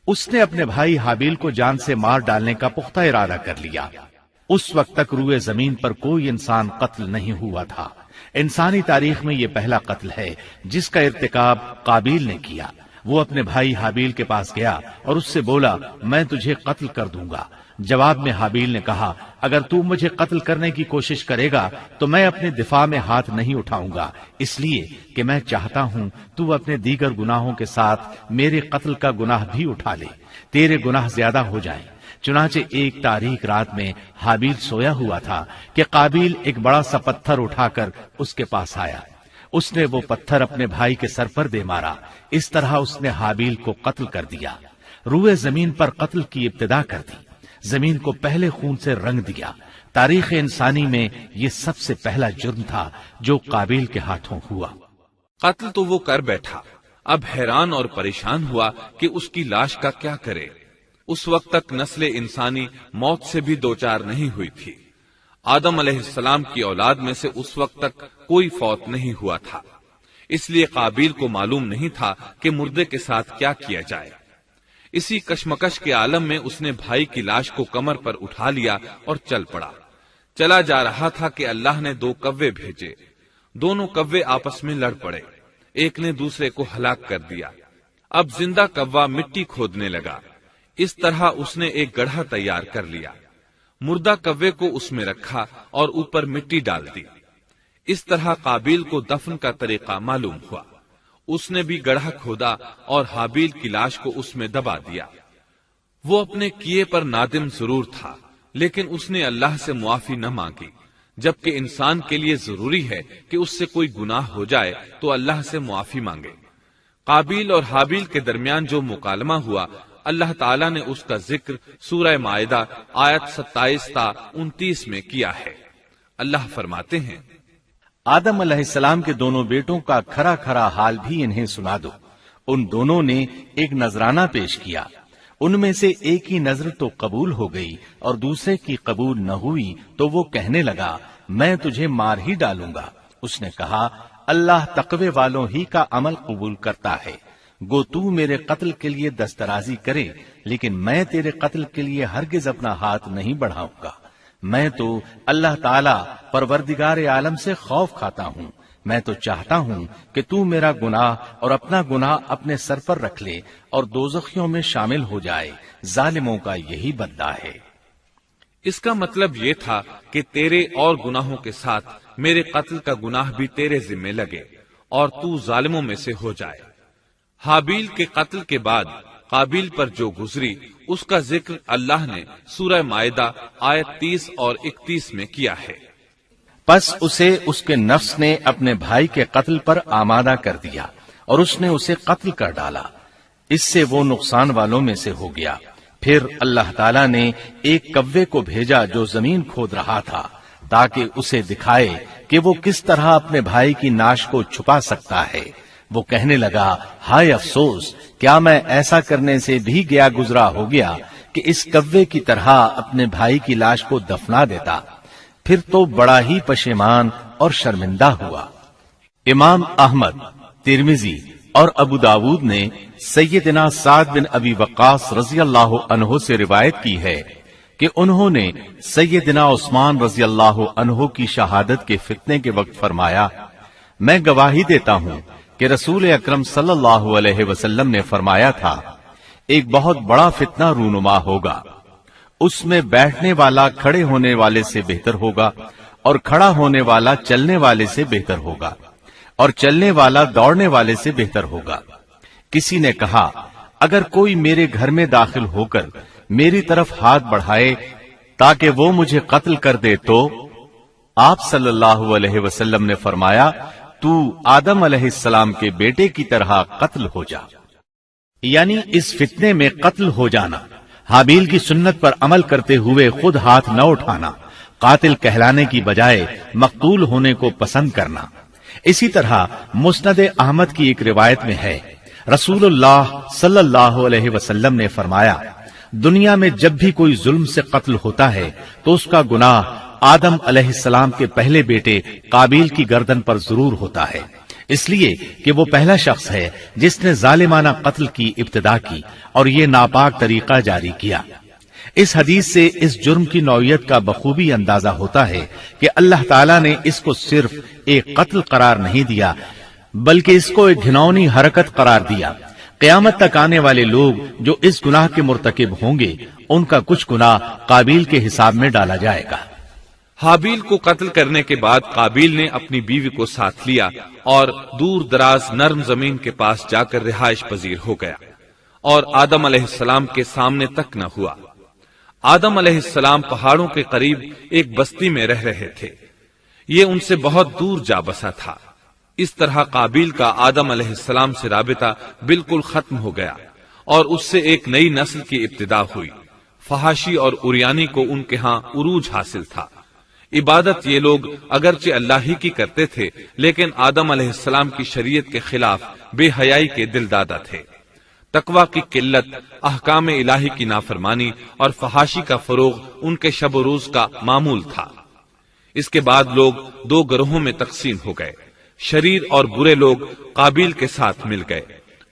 اس نے اپنے بھائی حابیل کو جان سے مار ڈالنے کا پختہ ارادہ کر لیا۔ اس وقت تک روئے زمین پر کوئی انسان قتل نہیں ہوا تھا۔ انسانی تاریخ میں یہ پہلا قتل ہے جس کا ارتکاب قابیل نے کیا۔ وہ اپنے بھائی حابیل کے پاس گیا اور اس سے بولا، میں تجھے قتل کر دوں گا۔ جواب میں حابیل نے کہا، اگر تو مجھے قتل کرنے کی کوشش کرے گا تو میں اپنے دفاع میں ہاتھ نہیں اٹھاؤں گا، اس لیے کہ میں چاہتا ہوں تو اپنے دیگر گناہوں کے ساتھ میرے قتل کا گناہ بھی اٹھا لے، تیرے گناہ زیادہ ہو جائیں۔ چنانچہ ایک تاریک رات میں حابیل سویا ہوا تھا کہ قابیل ایک بڑا سا پتھر اٹھا کر اس کے پاس آیا۔ اس نے وہ پتھر اپنے بھائی کے سر پر دے مارا۔ اس طرح اس نے حابیل کو قتل کر دیا، روئے زمین پر قتل کی ابتدا کر دی، زمین کو پہلے خون سے رنگ دیا۔ تاریخ انسانی میں یہ سب سے پہلا جرم تھا جو قابیل کے ہاتھوں ہوا۔ قتل تو وہ کر بیٹھا، اب حیران اور پریشان ہوا کہ اس کی لاش کا کیا کرے۔ اس وقت تک نسل انسانی موت سے بھی دوچار نہیں ہوئی تھی۔ آدم علیہ السلام کی اولاد میں سے اس وقت تک کوئی فوت نہیں ہوا تھا، اس لیے قابیل کو معلوم نہیں تھا کہ مردے کے ساتھ کیا کیا جائے۔ اسی کشمکش کے عالم میں اس نے بھائی کی لاش کو کمر پر اٹھا لیا اور چل پڑا۔ چلا جا رہا تھا کہ اللہ نے 2 کوے بھیجے۔ دونوں کوے آپس میں لڑ پڑے، ایک نے دوسرے کو ہلاک کر دیا۔ اب زندہ کوا مٹی کھودنے لگا۔ اس طرح اس نے ایک گڑھا تیار کر لیا، مردہ کوے کو اس میں رکھا اور اوپر مٹی ڈال دی۔ اس طرح قابیل کو دفن کا طریقہ معلوم ہوا۔ اس نے بھی گڑھا کھودا اور حابیل کی لاش کو اس میں دبا دیا۔ وہ اپنے کیے پر نادم ضرور تھا، لیکن اس نے اللہ سے معافی نہ مانگی، جبکہ انسان کے لیے ضروری ہے کہ اس سے کوئی گناہ ہو جائے تو اللہ سے معافی مانگے۔ قابیل اور حابیل کے درمیان جو مکالمہ ہوا، اللہ تعالیٰ نے اس کا ذکر سورہ مائدہ آیت 27 تا 29 میں کیا ہے۔ اللہ فرماتے ہیں، آدم علیہ السلام کے دونوں بیٹوں کا کھرا کھرا حال بھی انہیں سنا دو۔ ان دونوں نے ایک نذرانہ پیش کیا، ان میں سے ایک ہی نذر تو قبول ہو گئی اور دوسرے کی قبول نہ ہوئی تو وہ کہنے لگا، میں تجھے مار ہی ڈالوں گا۔ اس نے کہا، اللہ تقوی والوں ہی کا عمل قبول کرتا ہے، گو تو میرے قتل کے لیے دسترازی کرے، لیکن میں تیرے قتل کے لیے ہرگز اپنا ہاتھ نہیں بڑھاؤں گا۔ میں تو اللہ تعالی پروردگار عالم سے خوف کھاتا ہوں، میں تو چاہتا ہوں کہ تو میرا گناہ اور اپنا گناہ اپنے سر پر رکھ لے اور دوزخیوں میں شامل ہو جائے، ظالموں کا یہی بدلہ ہے۔ اس کا مطلب یہ تھا کہ تیرے اور گناہوں کے ساتھ میرے قتل کا گناہ بھی تیرے ذمہ لگے اور تو ظالموں میں سے ہو جائے۔ حابیل کے قتل کے بعد قابیل پر جو گزری اس کا ذکر اللہ نے سورہ مائدہ آیت 30 اور 31 میں کیا ہے۔ پس اسے اس کے نفس نے اپنے بھائی کے قتل پر آمادہ کر دیا اور اس نے اسے قتل کر ڈالا، اس سے وہ نقصان والوں میں سے ہو گیا۔ پھر اللہ تعالیٰ نے ایک کوے کو بھیجا جو زمین کھود رہا تھا تاکہ اسے دکھائے کہ وہ کس طرح اپنے بھائی کی ناش کو چھپا سکتا ہے۔ وہ کہنے لگا، ہائے افسوس، کیا میں ایسا کرنے سے بھی گیا گزرا ہو گیا کہ اس کوے کی طرح اپنے بھائی کی لاش کو دفنا دیتا۔ پھر تو بڑا ہی پشیمان اور شرمندہ ہوا۔ امام احمد، ترمذی اور ابو داود نے سیدنا سعد بن ابی وقاص رضی اللہ عنہ سے روایت کی ہے کہ انہوں نے سیدنا عثمان رضی اللہ عنہ کی شہادت کے فتنے کے وقت فرمایا، میں گواہی دیتا ہوں کہ رسول اکرم صلی اللہ علیہ وسلم نے فرمایا تھا، ایک بہت بڑا فتنہ رونما ہوگا، اس میں بیٹھنے والا کھڑے ہونے والے سے بہتر ہوگا اور کھڑا ہونے والا چلنے والے سے بہتر ہوگا اور چلنے والا دوڑنے والے سے بہتر ہوگا۔ کسی نے کہا، اگر کوئی میرے گھر میں داخل ہو کر میری طرف ہاتھ بڑھائے تاکہ وہ مجھے قتل کر دے تو آپ صلی اللہ علیہ وسلم نے فرمایا، تو آدم علیہ السلام کے بیٹے کی طرح قتل ہو جا، یعنی اس فتنے میں قتل ہو جانا، حابیل کی سنت پر عمل کرتے ہوئے خود ہاتھ نہ اٹھانا، قاتل کہلانے کی بجائے مقتول ہونے کو پسند کرنا۔ اسی طرح مسند احمد کی ایک روایت میں ہے، رسول اللہ صلی اللہ علیہ وسلم نے فرمایا، دنیا میں جب بھی کوئی ظلم سے قتل ہوتا ہے تو اس کا گناہ آدم علیہ السلام کے پہلے بیٹے قابیل کی گردن پر ضرور ہوتا ہے، اس لیے کہ وہ پہلا شخص ہے جس نے ظالمانہ قتل کی ابتدا کی اور یہ ناپاک طریقہ جاری کیا۔ اس حدیث سے اس جرم کی نوعیت کا بخوبی اندازہ ہوتا ہے کہ اللہ تعالیٰ نے اس کو صرف ایک قتل قرار نہیں دیا بلکہ اس کو ایک گھناؤنی حرکت قرار دیا۔ قیامت تک آنے والے لوگ جو اس گناہ کے مرتکب ہوں گے ان کا کچھ گناہ قابیل کے حساب میں ڈالا جائے گا۔ حابیل کو قتل کرنے کے بعد قابیل نے اپنی بیوی کو ساتھ لیا اور دور دراز نرم زمین کے پاس جا کر رہائش پذیر ہو گیا اور آدم علیہ السلام کے سامنے تک نہ ہوا۔ آدم علیہ السلام پہاڑوں کے قریب ایک بستی میں رہ رہے تھے، یہ ان سے بہت دور جا بسا تھا۔ اس طرح قابیل کا آدم علیہ السلام سے رابطہ بالکل ختم ہو گیا اور اس سے ایک نئی نسل کی ابتدا ہوئی۔ فحاشی اور اریانی کو ان کے ہاں عروج حاصل تھا۔ عبادت یہ لوگ اگرچہ اللہ ہی کی کرتے تھے لیکن آدم علیہ السلام کی شریعت کے خلاف بے حیائی کے دل دادا تھے۔ تقوی کی قلت، احکام الہی کی نافرمانی اور فحاشی کا فروغ ان کے شب و روز کا معمول تھا۔ اس کے بعد لوگ دو گروہوں میں تقسیم ہو گئے، شریر اور برے لوگ قابیل کے ساتھ مل گئے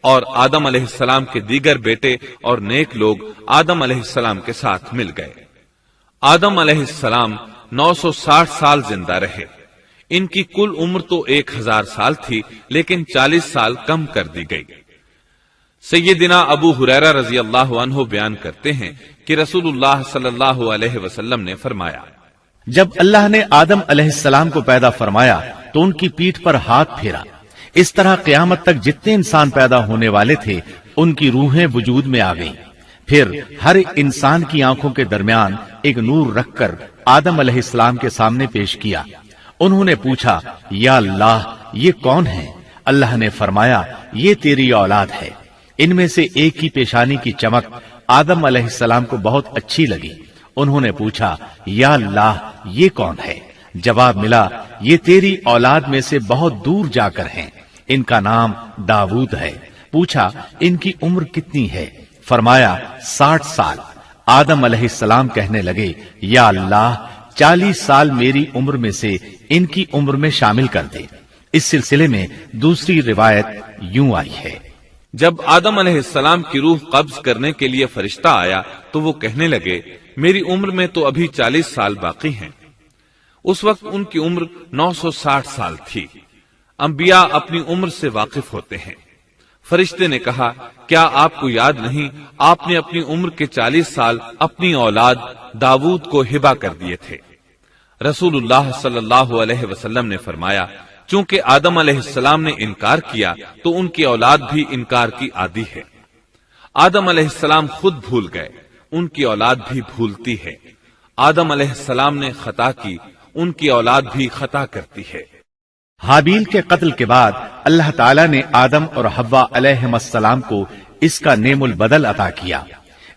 اور آدم علیہ السلام کے دیگر بیٹے اور نیک لوگ آدم علیہ السلام کے ساتھ مل گئے۔ آدم علیہ السلام 960 سال زندہ رہے۔ ان کی کل عمر تو 1000 سال تھی لیکن 40 سال کم کر دی گئی۔ سیدنا ابو ہریرہ رضی اللہ عنہ بیان کرتے ہیں کہ رسول اللہ صلی اللہ علیہ وسلم نے فرمایا، جب اللہ نے آدم علیہ السلام کو پیدا فرمایا تو ان کی پیٹھ پر ہاتھ پھیرا، اس طرح قیامت تک جتنے انسان پیدا ہونے والے تھے ان کی روحیں وجود میں آ گئیں۔ پھر ہر انسان کی آنکھوں کے درمیان ایک نور رکھ کر آدم علیہ السلام کے سامنے پیش کیا۔ انہوں نے پوچھا، یا اللہ یہ کون ہے؟ اللہ نے فرمایا، یہ تیری اولاد ہے۔ ان میں سے ایک کی پیشانی کی چمک آدم علیہ السلام کو بہت اچھی لگی۔ انہوں نے پوچھا، یا اللہ یہ کون ہے؟ جواب ملا، یہ تیری اولاد میں سے بہت دور جا کر ہیں، ان کا نام داؤد ہے۔ پوچھا، ان کی عمر کتنی ہے؟ فرمایا 60 سال۔ آدم علیہ السلام کہنے لگے، یا اللہ 40 سال میری عمر میں سے ان کی عمر میں شامل کر دے۔ اس سلسلے میں دوسری روایت یوں آئی ہے، جب آدم علیہ السلام کی روح قبض کرنے کے لیے فرشتہ آیا تو وہ کہنے لگے، میری عمر میں تو ابھی 40 سال باقی ہیں۔ اس وقت ان کی عمر 960 سال تھی۔ انبیاء اپنی عمر سے واقف ہوتے ہیں۔ فرشتے نے کہا، کیا آپ کو یاد نہیں آپ نے اپنی عمر کے 40 سال اپنی اولاد داؤد کو ہبہ کر دیے تھے؟ رسول اللہ صلی اللہ علیہ وسلم نے فرمایا، چونکہ آدم علیہ السلام نے انکار کیا تو ان کی اولاد بھی انکار کی عادی ہے۔ آدم علیہ السلام خود بھول گئے، ان کی اولاد بھی بھولتی ہے۔ آدم علیہ السلام نے خطا کی، ان کی اولاد بھی خطا کرتی ہے۔ حابیل کے قتل کے بعد اللہ تعالیٰ نے آدم اور حوا علیہم السلام کو اس کا نعم البدل عطا کیا۔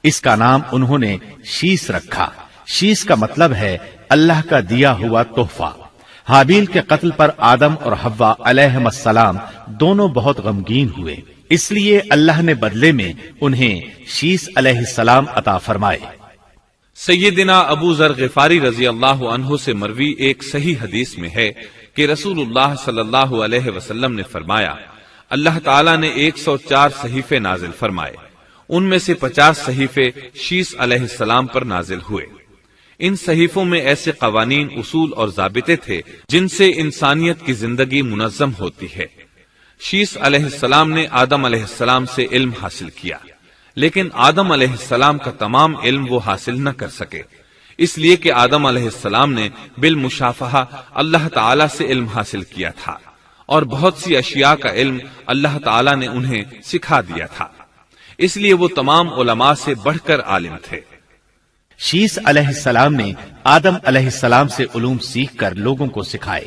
اس کا نام انہوں نے شیس رکھا۔ شیس کا مطلب ہے اللہ کا دیا ہوا تحفہ۔ حابیل کے قتل پر آدم اور حوا علیہم السلام دونوں بہت غمگین ہوئے، اس لیے اللہ نے بدلے میں انہیں شیس علیہ السلام عطا فرمائے۔ سیدنا ابو ذر غفاری رضی اللہ عنہ سے مروی ایک صحیح حدیث میں ہے کہ رسول اللہ صلی اللہ علیہ وسلم نے فرمایا، اللہ تعالیٰ نے 104 صحیفے نازل فرمائے، ان میں سے 50 صحیفے شیس علیہ السلام پر نازل ہوئے۔ ان صحیفوں میں ایسے قوانین، اصول اور ضابطے تھے جن سے انسانیت کی زندگی منظم ہوتی ہے۔ شیس علیہ السلام نے آدم علیہ السلام سے علم حاصل کیا، لیکن آدم علیہ السلام کا تمام علم وہ حاصل نہ کر سکے، اس لیے کہ آدم علیہ السلام نے بالمشافہہ اللہ تعالی سے علم حاصل کیا تھا اور بہت سی اشیاء کا علم اللہ تعالی نے انہیں سکھا دیا تھا، اس لیے وہ تمام علماء سے بڑھ کر عالم تھے۔ شیس علیہ السلام نے آدم علیہ السلام سے علوم سیکھ کر لوگوں کو سکھائے۔